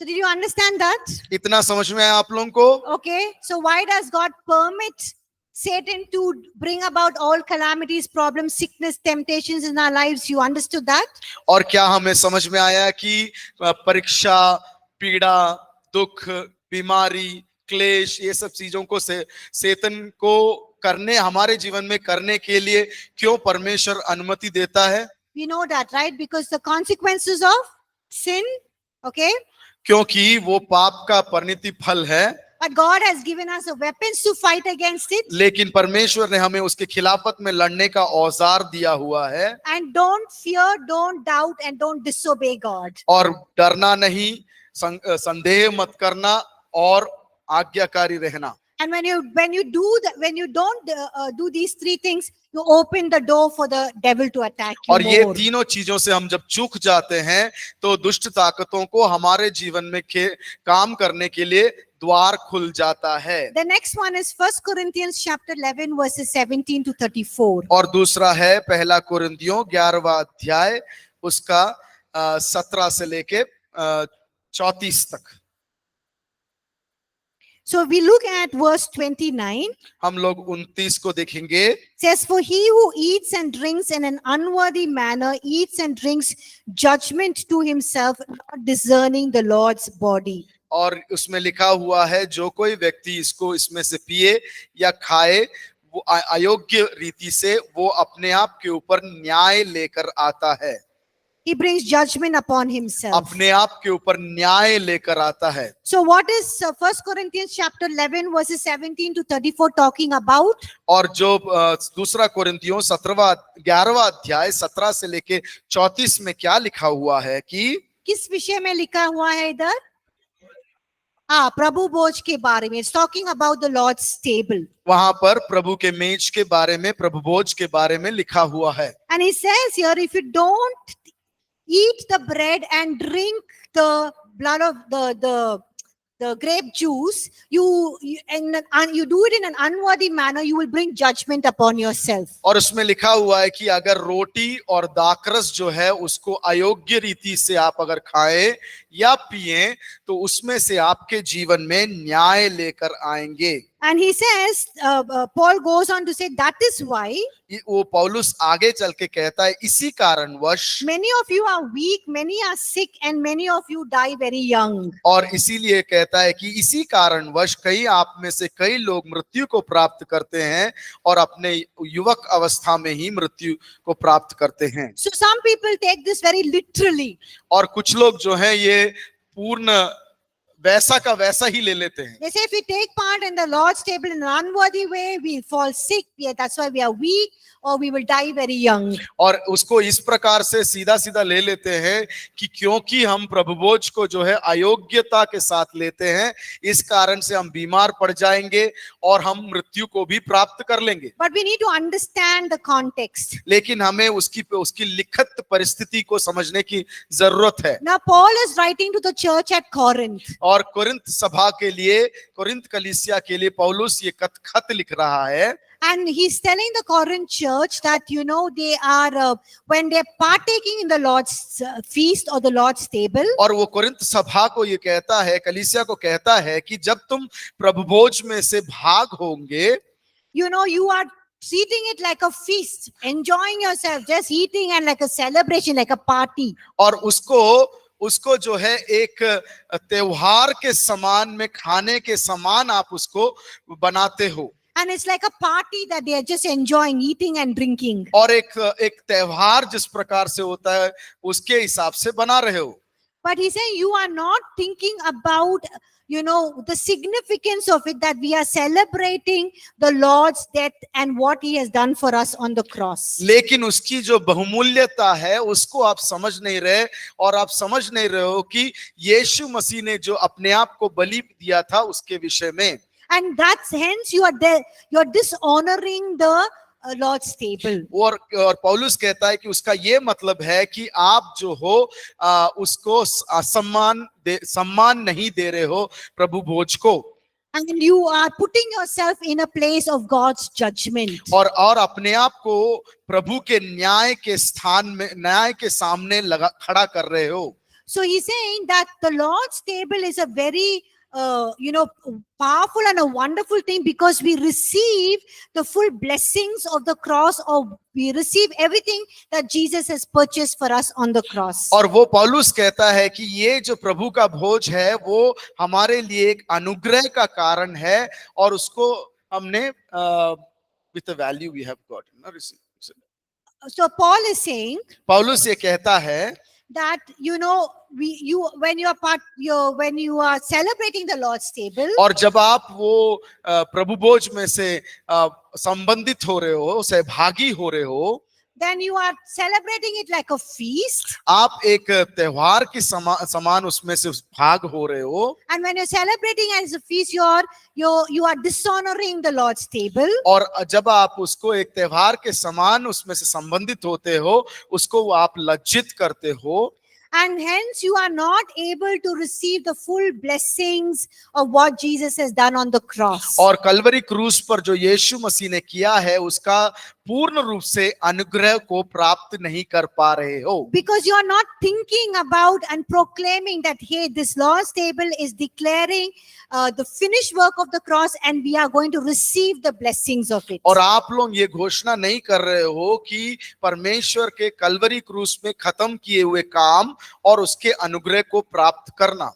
Speaker 1: So did you understand that?
Speaker 2: इतना समझ में आया आप लोगों को?
Speaker 1: Okay. So why does God permit Satan to bring about all calamities, problems, sickness, temptations in our lives? You understood that?
Speaker 2: और क्या हमें समझ में आया कि परीक्षा, पीड़ा, दुख, बीमारी, क्लेश, ये सब चीजों को शैतान को करने हमारे जीवन में करने के लिए क्यों परमेश्वर अनुमति देता है?
Speaker 1: We know that, right? Because the consequences of sin, okay?
Speaker 2: क्योंकि वो पाप का परिणति फल है।
Speaker 1: But God has given us the weapons to fight against it.
Speaker 2: लेकिन परमेश्वर ने हमें उसके खिलाफत में लड़ने का औजार दिया हुआ है।
Speaker 1: And don't fear, don't doubt, and don't disobey God.
Speaker 2: और डरना नहीं, संदेह मत करना और आज्ञाकारी रहना।
Speaker 1: And when you don't do these three things, you open the door for the devil to attack you
Speaker 2: और ये
Speaker 1: more.
Speaker 2: तीनों चीजों से हम जब चूक जाते हैं तो दुष्ट ताकतों को हमारे जीवन में काम करने के लिए द्वार खुल जाता है।
Speaker 1: The next one is 1 Corinthians chapter 11 verses 17 to 34.
Speaker 2: और दूसरा है पहला कुरिन्थियों 11वां अध्याय उसका 17 से लेके 34 तक।
Speaker 1: So we look at verse 29.
Speaker 2: हम लोग 29 को देखेंगे।
Speaker 1: Says, for he who eats and drinks in an unworthy manner eats and drinks judgment to himself, not discerning the Lord's body.
Speaker 2: और उसमें लिखा हुआ है जो कोई व्यक्ति इसमें से पिए या खाए वो अयोग्य रीति से वो अपने आप के ऊपर न्याय लेकर आता है।
Speaker 1: He brings judgment upon himself.
Speaker 2: अपने आप के ऊपर न्याय लेकर आता है।
Speaker 1: So what is 1 Corinthians chapter 11 verses 17 to 34 talking about?
Speaker 2: और जो दूसरा कुरिन्थियों 11वां अध्याय 17 से लेके 34 में क्या लिखा हुआ है कि
Speaker 1: किस विषय में लिखा हुआ है इधर? प्रभु भोज के बारे में. It's talking about the Lord's table.
Speaker 2: वहां पर प्रभु के मेज के बारे में, प्रभु भोज के बारे में लिखा हुआ है।
Speaker 1: And he says here, if you don't eat the bread and drink the blood of the grape juice, you do it in an unworthy manner, you will bring judgment upon yourself.
Speaker 2: और उसमें लिखा हुआ है कि अगर रोटी और दाखरस जो है उसको अयोग्य रीति से आप अगर खाएं या पिएं तो उसमें से आपके जीवन में न्याय लेकर आएंगे।
Speaker 1: And he says, Paul goes on to say, that is why
Speaker 2: वो पौलुस आगे चल के कहता है इसी कारणवश
Speaker 1: many of you are weak, many are sick, and many of you die very young.
Speaker 2: और इसीलिए कहता है कि इसी कारणवश कई आप में से कई लोग मृत्यु को प्राप्त करते हैं और अपने युवक अवस्था में ही मृत्यु को प्राप्त करते हैं।
Speaker 1: So some people take this very literally.
Speaker 2: और कुछ लोग जो हैं ये पूर्ण वैसा का वैसा ही ले लेते हैं।
Speaker 1: They say if we take part in the Lord's table in an unworthy way, we fall sick. That's why we are weak, or we will die very young.
Speaker 2: और उसको इस प्रकार से सीधा सीधा ले लेते हैं कि क्योंकि हम प्रभुभोज को जो है अयोग्यता के साथ लेते हैं, इस कारण से हम बीमार पड़ जाएंगे और हम मृत्यु को भी प्राप्त कर लेंगे।
Speaker 1: But we need to understand the context.
Speaker 2: लेकिन हमें उसकी लिखित परिस्थिति को समझने की जरूरत है।
Speaker 1: Now Paul is writing to the church at Corinth.
Speaker 2: और कोरिन्थ सभा के लिए, कोरिन्थ कलीसिया के लिए पौलुस ये खत लिख रहा है।
Speaker 1: And he's telling the Corinth church that, they are, when they're partaking in the Lord's feast or the Lord's table,
Speaker 2: और वो कोरिन्थ सभा को ये कहता है, कलीसिया को कहता है कि जब तुम प्रभुभोज में से भाग होंगे,
Speaker 1: you are treating it like a feast, enjoying yourself, just eating and like a celebration, like a party.
Speaker 2: और उसको जो है एक त्योहार के समान में, खाने के समान आप उसको बनाते हो।
Speaker 1: And it's like a party that they are just enjoying, eating and drinking.
Speaker 2: और एक त्योहार जिस प्रकार से होता है उसके हिसाब से बना रहे हो।
Speaker 1: But he's saying you are not thinking about, the significance of it, that we are celebrating the Lord's death and what he has done for us on the cross.
Speaker 2: लेकिन उसकी जो बहुमूल्यता है उसको आप समझ नहीं रहे, और आप समझ नहीं रहे हो कि यीशु मसीह ने जो अपने आप को बलि दिया था उसके विषय में।
Speaker 1: And that's hence you're dishonoring the Lord's table.
Speaker 2: और पौलुस कहता है कि उसका ये मतलब है कि आप जो हो उसको सम्मान नहीं दे रहे हो प्रभु भोज को,
Speaker 1: And you are putting yourself in a place of God's judgment.
Speaker 2: और अपने आप को प्रभु के न्याय के स्थान में, न्याय के सामने खड़ा कर रहे हो।
Speaker 1: So he's saying that the Lord's table is a very powerful and a wonderful thing, because we receive the full blessings of the cross, or we receive everything that Jesus has purchased for us on the cross.
Speaker 2: और वो पौलुस कहता है कि ये जो प्रभु का भोज है वो हमारे लिए एक अनुग्रह का कारण है, और उसको हमने with the value we have got received.
Speaker 1: So Paul is saying
Speaker 2: पौलुस ये कहता है
Speaker 1: that when you are celebrating the Lord's table,
Speaker 2: और जब आप वो प्रभु भोज में से संबंधित हो रहे हो, सहभागी हो रहे हो,
Speaker 1: then you are celebrating it like a feast.
Speaker 2: आप एक त्योहार के समान उसमें से भाग हो रहे हो।
Speaker 1: And when you're celebrating as a feast, you are dishonoring the Lord's table.
Speaker 2: और जब आप उसको एक त्योहार के समान उसमें से संबंधित होते हो, उसको आप लज्जित करते हो।
Speaker 1: And hence you are not able to receive the full blessings of what Jesus has done on the cross.
Speaker 2: और कलवरी क्रूस पर जो यीशु मसीह ने किया है उसका पूर्ण रूप से अनुग्रह को प्राप्त नहीं कर पा रहे हो।
Speaker 1: Because you are not thinking about and proclaiming that, hey, this Lord's table is declaring the finished work of the cross, and we are going to receive the blessings of it.
Speaker 2: और आप लोग ये घोषणा नहीं कर रहे हो कि परमेश्वर के कलवरी क्रूस में खत्म किए हुए काम और उसके अनुग्रह को प्राप्त करना।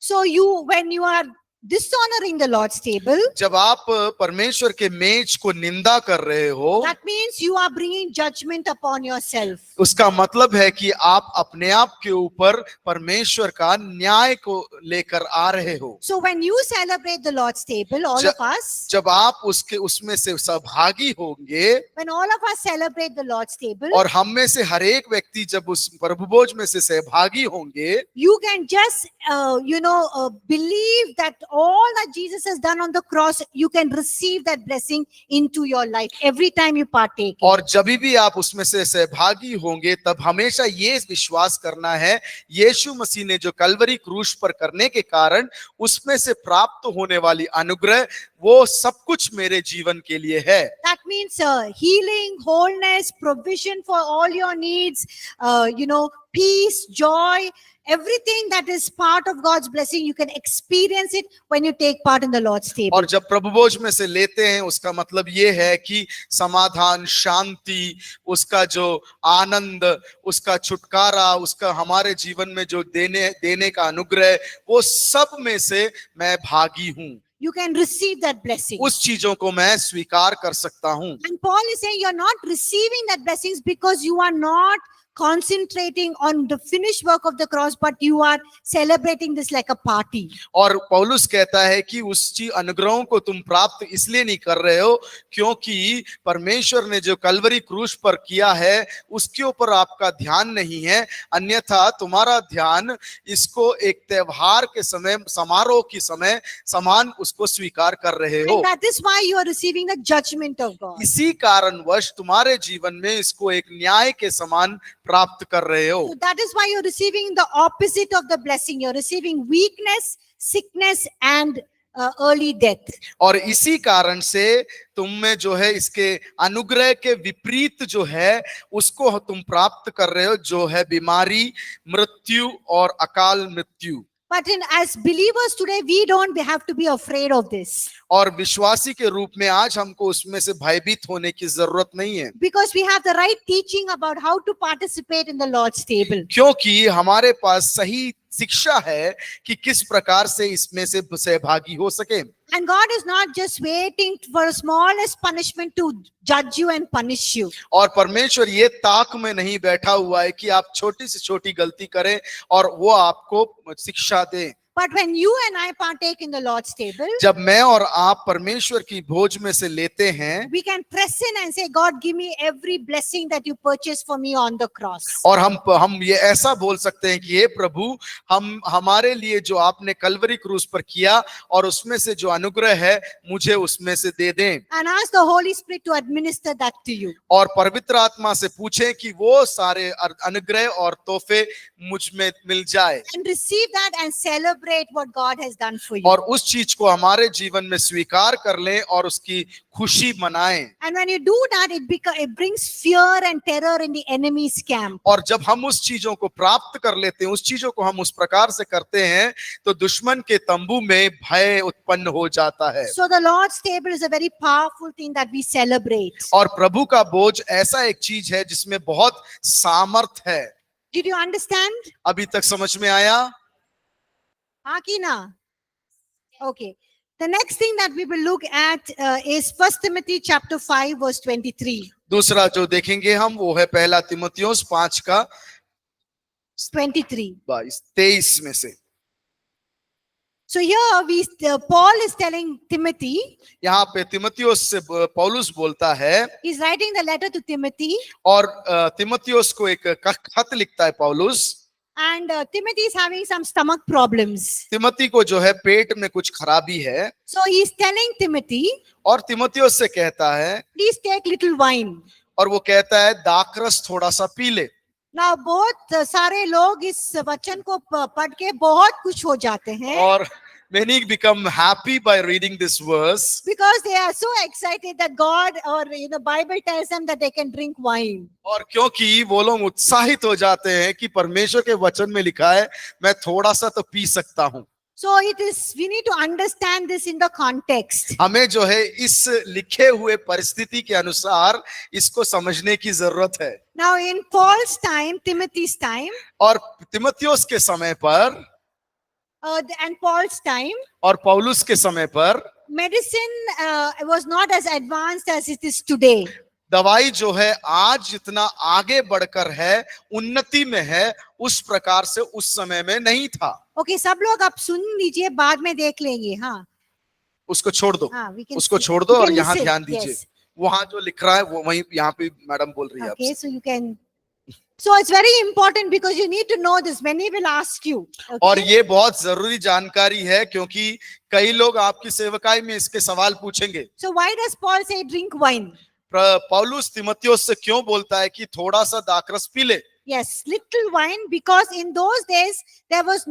Speaker 1: So when you are dishonoring the Lord's table,
Speaker 2: जब आप परमेश्वर के मेज को निंदा कर रहे हो,
Speaker 1: that means you are bringing judgment upon yourself.
Speaker 2: उसका मतलब है कि आप अपने आप के ऊपर परमेश्वर का न्याय को लेकर आ रहे हो।
Speaker 1: So when you celebrate the Lord's table, all of us,
Speaker 2: जब आप उसमें से सहभागी होंगे,
Speaker 1: when all of us celebrate the Lord's table,
Speaker 2: और हम में से हर एक व्यक्ति जब उस प्रभुभोज में से सहभागी होंगे,
Speaker 1: you can just believe that all that Jesus has done on the cross, you can receive that blessing into your life every time you partake.
Speaker 2: और जब भी आप उसमें से सहभागी होंगे तब हमेशा ये विश्वास करना है, यीशु मसीह ने जो कलवरी क्रूस पर करने के कारण उसमें से प्राप्त होने वाली अनुग्रह, वो सब कुछ मेरे जीवन के लिए है।
Speaker 1: That means healing, wholeness, provision for all your needs, peace, joy, everything that is part of God's blessing, you can experience it when you take part in the Lord's table.
Speaker 2: और जब प्रभु भोज में से लेते हैं उसका मतलब ये है कि समाधान, शांति, उसका जो आनंद, उसका छुटकारा, उसका हमारे जीवन में जो देने का अनुग्रह, वो सब में से मैं भागी हूं।
Speaker 1: You can receive that blessing.
Speaker 2: उस चीजों को मैं स्वीकार कर सकता हूं।
Speaker 1: And Paul is saying you're not receiving that blessings because you are not concentrating on the finished work of the cross, but you are celebrating this like a party.
Speaker 2: और पौलुस कहता है कि उस चीज अनुग्रहों को तुम प्राप्त इसलिए नहीं कर रहे हो क्योंकि परमेश्वर ने जो कलवरी क्रूस पर किया है उसके ऊपर आपका ध्यान नहीं है, अन्यथा तुम्हारा ध्यान इसको एक त्योहार के समय, समारोह के समय समान उसको स्वीकार कर रहे हो।
Speaker 1: And that is why you are receiving the judgment of God.
Speaker 2: इसी कारणवश तुम्हारे जीवन में इसको एक न्याय के समान प्राप्त कर रहे हो।
Speaker 1: So that is why you're receiving the opposite of the blessing. You're receiving weakness, sickness, and early death.
Speaker 2: और इसी कारण से तुम में जो है इसके अनुग्रह के विपरीत जो है उसको तुम प्राप्त कर रहे हो, जो है बीमारी, मृत्यु और अकाल मृत्यु।
Speaker 1: But as believers today, we don't have to be afraid of this.
Speaker 2: और विश्वासी के रूप में आज हमको उसमें से भयभीत होने की जरूरत नहीं है,
Speaker 1: Because we have the right teaching about how to participate in the Lord's table.
Speaker 2: क्योंकि हमारे पास सही शिक्षा है कि किस प्रकार से इसमें से सहभागी हो सके।
Speaker 1: And God is not just waiting for a smallest punishment to judge you and punish you.
Speaker 2: और परमेश्वर ये ताक में नहीं बैठा हुआ है कि आप छोटी से छोटी गलती करें और वो आपको शिक्षा दे।
Speaker 1: But when you and I partake in the Lord's table,
Speaker 2: जब मैं और आप परमेश्वर की भोज में से लेते हैं
Speaker 1: we can press in and say, God, give me every blessing that you purchased for me on the cross.
Speaker 2: और हम ये ऐसा बोल सकते हैं कि हे प्रभु, हम हमारे लिए जो आपने कलवरी क्रूस पर किया और उसमें से जो अनुग्रह है मुझे उसमें से दे दें।
Speaker 1: And ask the Holy Spirit to administer that to you.
Speaker 2: और पवित्र आत्मा से पूछें कि वो सारे अनुग्रह और तोहफे मुझ में मिल जाए
Speaker 1: And receive that and celebrate what God has done for you.
Speaker 2: और उस चीज को हमारे जीवन में स्वीकार कर लें और उसकी खुशी मनाएं।
Speaker 1: And when you do that, it brings fear and terror in the enemy's camp.
Speaker 2: और जब हम उस चीजों को प्राप्त कर लेते हैं, उस चीजों को हम उस प्रकार से करते हैं तो दुश्मन के तंबू में भय उत्पन्न हो जाता है।
Speaker 1: So the Lord's table is a very powerful thing that we celebrate.
Speaker 2: और प्रभु का भोज ऐसा एक चीज है जिसमें बहुत सामर्थ है।
Speaker 1: Did you understand?
Speaker 2: अभी तक समझ में आया?
Speaker 1: Akina. Okay. The next thing that we will look at is 1 Timothy chapter 5 verse 23.
Speaker 2: दूसरा जो देखेंगे हम वो है पहला तीमुथियुस 5 का
Speaker 1: 23.
Speaker 2: 22-23 में से।
Speaker 1: So here Paul is telling Timothy,
Speaker 2: यहाँ पे तीमुथियुस से पौलुस बोलता है
Speaker 1: he's writing the letter to Timothy,
Speaker 2: और तीमुथियुस को एक खत लिखता है पौलुस।
Speaker 1: and Timothy is having some stomach problems.
Speaker 2: Timothy को जो है पेट में कुछ खराबी है
Speaker 1: So he's telling Timothy,
Speaker 2: और तीमुथियुस से कहता है,
Speaker 1: please take little wine.
Speaker 2: और वो कहता है दाखरस थोड़ा सा पी ले।
Speaker 1: Now both सारे लोग इस वचन को पढ़ के बहुत खुश हो जाते हैं.
Speaker 2: और many become happy by reading this verse
Speaker 1: Because they are so excited that God or Bible tells them that they can drink wine.
Speaker 2: और क्योंकि वो लोग उत्साहित हो जाते हैं कि परमेश्वर के वचन में लिखा है मैं थोड़ा सा तो पी सकता हूँ।
Speaker 1: So we need to understand this in the context.
Speaker 2: हमें जो है इस लिखे हुए परिस्थिति के अनुसार इसको समझने की जरूरत है।
Speaker 1: Now in Paul's time, Timothy's time,
Speaker 2: और तीमुथियुस के समय पर
Speaker 1: and Paul's time,
Speaker 2: और पौलुस के समय पर
Speaker 1: medicine was not as advanced as it is today.
Speaker 2: दवाई जो है आज जितना आगे बढ़कर है, उन्नति में है, उस प्रकार से उस समय में नहीं था।
Speaker 1: Okay, सब लोग आप सुन लीजिए, बाद में देख लेंगे। हाँ,
Speaker 2: उसको छोड़ दो,
Speaker 1: हाँ, we can
Speaker 2: उसको
Speaker 1: see.
Speaker 2: छोड़ दो
Speaker 1: You
Speaker 2: और
Speaker 1: can
Speaker 2: यहाँ
Speaker 1: listen.
Speaker 2: ध्यान दीजिए।
Speaker 1: Yes.
Speaker 2: वहां जो लिख रहा है वो वहीं यहाँ पे मैडम बोल रही है
Speaker 1: Okay,
Speaker 2: आपसे।
Speaker 1: so you can. So it's very important because you need to know this. Many will ask you.
Speaker 2: और
Speaker 1: Okay?
Speaker 2: ये बहुत जरूरी जानकारी है क्योंकि कई लोग आपकी सेवकाई में इसके सवाल पूछेंगे।
Speaker 1: So why does Paul say drink wine?
Speaker 2: पौलुस तीमुथियुस से क्यों बोलता है कि थोड़ा सा दाखरस पी ले?
Speaker 1: Yes, little wine, because in those days there was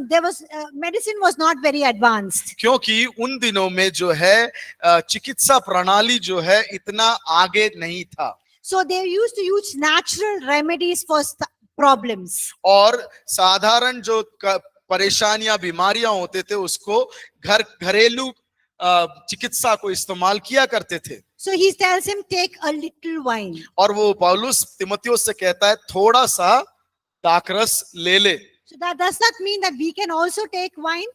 Speaker 1: medicine was not very advanced.
Speaker 2: क्योंकि उन दिनों में जो है चिकित्सा प्रणाली जो है इतना आगे नहीं था।
Speaker 1: So they used to use natural remedies problems.
Speaker 2: और साधारण जो परेशानियां बीमारियां होते थे उसको घरेलू चिकित्सा को इस्तेमाल किया करते थे।
Speaker 1: So he tells him, take a little wine.
Speaker 2: और वो पौलुस तीमुथियुस से कहता है थोड़ा सा दाखरस ले ले।
Speaker 1: So that does not mean that we can also take wine.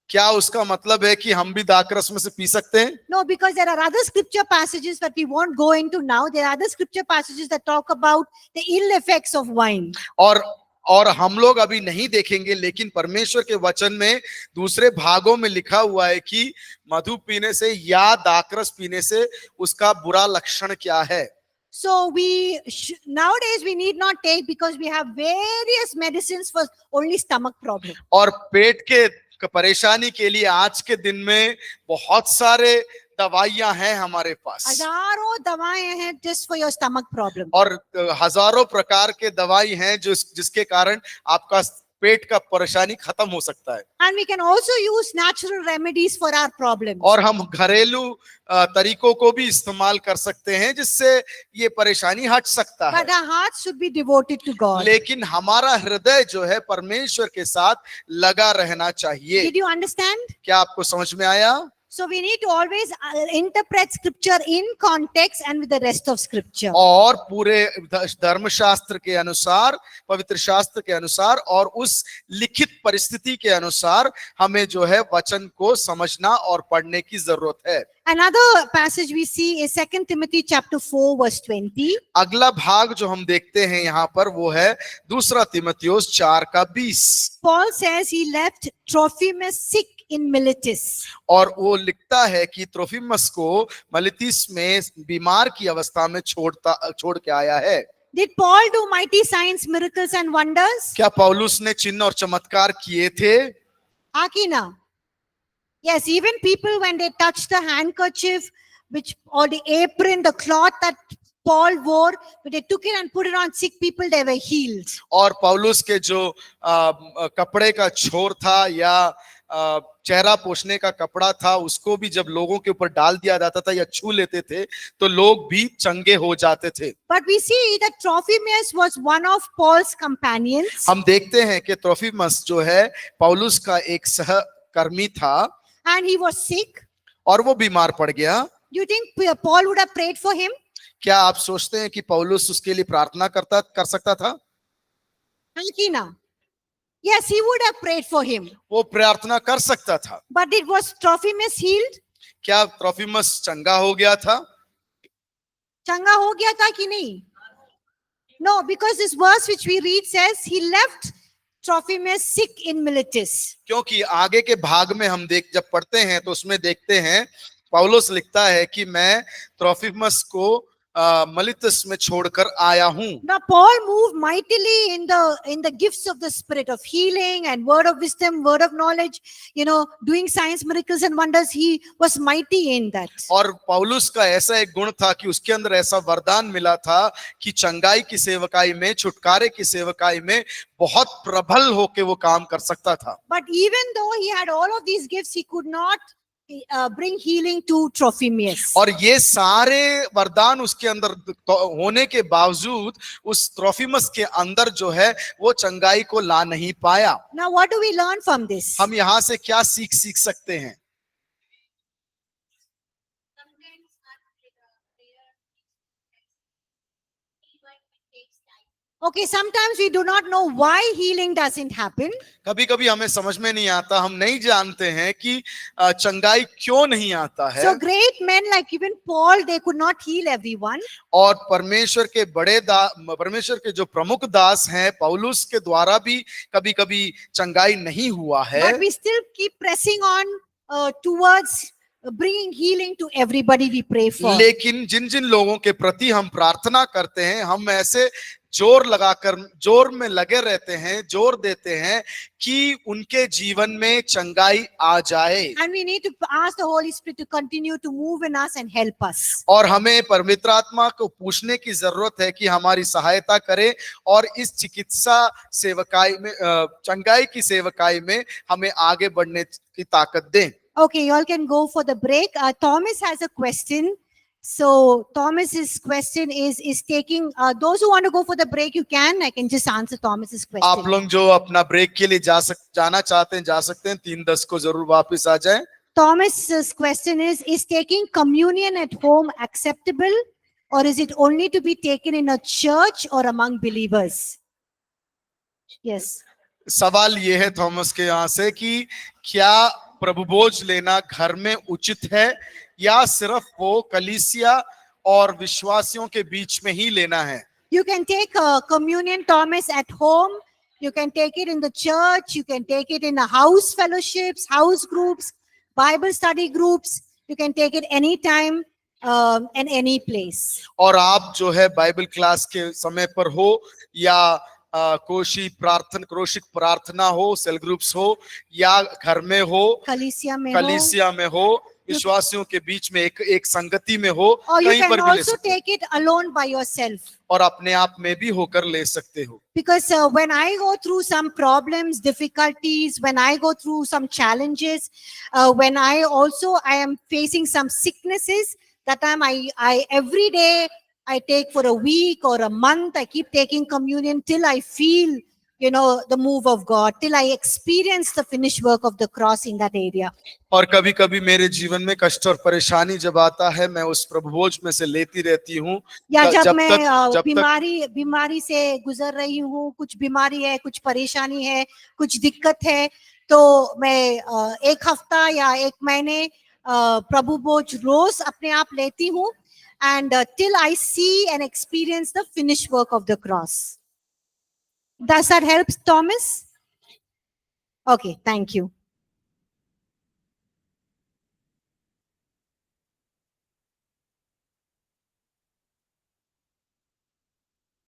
Speaker 2: क्या उसका मतलब है कि हम भी दाखरस में से पी सकते हैं?
Speaker 1: No, because there are other scripture passages that we won't go into now. There are other scripture passages that talk about the ill effects of wine.
Speaker 2: और हम लोग अभी नहीं देखेंगे, लेकिन परमेश्वर के वचन में दूसरे भागों में लिखा हुआ है कि मधु पीने से या दाखरस पीने से उसका बुरा लक्षण क्या है।
Speaker 1: So nowadays we need not take, because we have various medicines for only stomach problem.
Speaker 2: और पेट के परेशानी के लिए आज के दिन में बहुत सारे दवाइयां हैं हमारे पास,
Speaker 1: हजारों दवाएं हैं just for your stomach problem.
Speaker 2: और हजारों प्रकार के दवाई हैं जिसके कारण आपका पेट का परेशानी खत्म हो सकता है।
Speaker 1: And we can also use natural remedies for our problems.
Speaker 2: और हम घरेलू तरीकों को भी इस्तेमाल कर सकते हैं जिससे ये परेशानी हट सकता है।
Speaker 1: But our hearts should be devoted to God.
Speaker 2: लेकिन हमारा हृदय जो है परमेश्वर के साथ लगा रहना चाहिए।
Speaker 1: Did you understand?
Speaker 2: क्या आपको समझ में आया?
Speaker 1: So we need to always interpret scripture in context and with the rest of scripture.
Speaker 2: और पूरे धर्मशास्त्र के अनुसार, पवित्र शास्त्र के अनुसार और उस लिखित परिस्थिति के अनुसार हमें जो है वचन को समझना और पढ़ने की जरूरत है।
Speaker 1: Another passage we see is 2 Timothy chapter 4 verse 20.
Speaker 2: अगला भाग जो हम देखते हैं यहाँ पर वो है 2 तीमुथियुस 4:20।
Speaker 1: Paul says he left Trophimus sick in Miletus.
Speaker 2: और वो लिखता है कि त्रोफिमस को मिलेतुस में बीमार की अवस्था में छोड़ के आया है।
Speaker 1: Did Paul do mighty signs, miracles and wonders?
Speaker 2: क्या पौलुस ने चिन्ह और चमत्कार किए थे?
Speaker 1: Akina. Yes, even people when they touched the handkerchief, or the apron, the cloth that Paul wore, when they took it and put it on sick people, they were healed.
Speaker 2: और पौलुस के जो कपड़े का छोर था या चेहरा पोछने का कपड़ा था, उसको भी जब लोगों के ऊपर डाल दिया जाता था या छू लेते थे तो लोग भी चंगे हो जाते थे।
Speaker 1: But we see that Trophimus was one of Paul's companions.
Speaker 2: हम देखते हैं कि त्रोफिमस जो है पौलुस का एक सहकर्मी था,
Speaker 1: And he was sick.
Speaker 2: और वो बीमार पड़ गया।
Speaker 1: Do you think Paul would have prayed for him?
Speaker 2: क्या आप सोचते हैं कि पौलुस उसके लिए प्रार्थना कर सकता था?
Speaker 1: Akina. Yes, he would have prayed for him.
Speaker 2: वो प्रार्थना कर सकता था।
Speaker 1: But was Trophimus healed?
Speaker 2: क्या त्रोफिमस चंगा हो गया था?
Speaker 1: चंगा हो गया था कि नहीं? No, because this verse which we read says he left Trophimus sick in Miletus.
Speaker 2: क्योंकि आगे के भाग में हम जब पढ़ते हैं तो उसमें देखते हैं पौलुस लिखता है कि मैं त्रोफिमस को मिलेतुस में छोड़कर आया हूं।
Speaker 1: Now Paul moved mightily in the gifts of the Spirit of healing and word of wisdom, word of knowledge, doing signs, miracles and wonders. He was mighty in that.
Speaker 2: और पौलुस का ऐसा एक गुण था कि उसके अंदर ऐसा वरदान मिला था कि चंगाई की सेवकाई में, छुटकारे की सेवकाई में बहुत प्रबल होके वो काम कर सकता था।
Speaker 1: But even though he had all of these gifts, he could not bring healing to Trophimus.
Speaker 2: और ये सारे वरदान उसके अंदर होने के बावजूद उस त्रोफिमस के अंदर जो है वो चंगाई को ला नहीं पाया।
Speaker 1: Now what do we learn from this?
Speaker 2: हम यहाँ से क्या सीख सकते हैं?
Speaker 1: Okay, sometimes we do not know why healing doesn't happen.
Speaker 2: कभी कभी हमें समझ में नहीं आता, हम नहीं जानते हैं कि चंगाई क्यों नहीं आता है।
Speaker 1: So great men like even Paul, they could not heal everyone.
Speaker 2: और परमेश्वर के जो प्रमुख दास हैं पौलुस के द्वारा भी कभी कभी चंगाई नहीं हुआ है।
Speaker 1: But we still keep pressing on towards bringing healing to everybody we pray for.
Speaker 2: लेकिन जिन जिन लोगों के प्रति हम प्रार्थना करते हैं, हम ऐसे जोर में लगे रहते हैं, जोर देते हैं कि उनके जीवन में चंगाई आ जाए।
Speaker 1: And we need to ask the Holy Spirit to continue to move in us and help us.
Speaker 2: और हमें पवित्र आत्मा को पूछने की जरूरत है कि हमारी सहायता करे और इस चिकित्सा सेवकाई में, चंगाई की सेवकाई में हमें आगे बढ़ने की ताकत दें।
Speaker 1: Okay, you all can go for the break. Thomas has a question. So Thomas's question is taking, those who want to go for the break, you can, I can just answer Thomas's
Speaker 2: आप
Speaker 1: question.
Speaker 2: लोग जो अपना break के लिए जाना चाहते हैं जा सकते हैं, 3:10 को जरूर वापस आ जाएं।
Speaker 1: Thomas's question is taking communion at home acceptable, or is it only to be taken in a church or among believers? Yes.
Speaker 2: सवाल ये है थॉमस के यहाँ से कि क्या प्रभु भोज लेना घर में उचित है या सिर्फ वो कलीसिया और विश्वासियों के बीच में ही लेना है?
Speaker 1: You can take communion, Thomas, at home. You can take it in the church. You can take it in a house fellowships, house groups, Bible study groups. You can take it anytime and any place.
Speaker 2: और आप जो है Bible class के समय पर हो या क्रोशिक प्रार्थना हो, सेल ग्रुप्स हो या घर में हो, कलीसिया में हो, विश्वासियों के बीच में एक संगति में हो,
Speaker 1: or you
Speaker 2: कहीं
Speaker 1: can
Speaker 2: पर भी ले
Speaker 1: also
Speaker 2: सकते हो
Speaker 1: take it alone by yourself.
Speaker 2: और अपने आप में भी होकर ले सकते हो।
Speaker 1: Because when I go through some problems, difficulties, when I go through some challenges, when I am facing some sicknesses, that time I every day I take for a week or a month, I keep taking communion till I feel, the move of God, till I experience the finished work of the cross in that area.
Speaker 2: और कभी कभी मेरे जीवन में कष्ट और परेशानी जब आता है, मैं उस प्रभु भोज में से लेती रहती हूँ।
Speaker 1: या जब
Speaker 2: जब
Speaker 1: मैं
Speaker 2: तक
Speaker 1: बीमारी से गुजर रही हूँ, कुछ बीमारी है, कुछ परेशानी है, कुछ दिक्कत है, तो मैं एक हफ्ता या एक महीने प्रभु भोज रोज अपने आप लेती हूँ, and till I see and experience the finished work of the cross. Does that help, Thomas? Okay, thank you.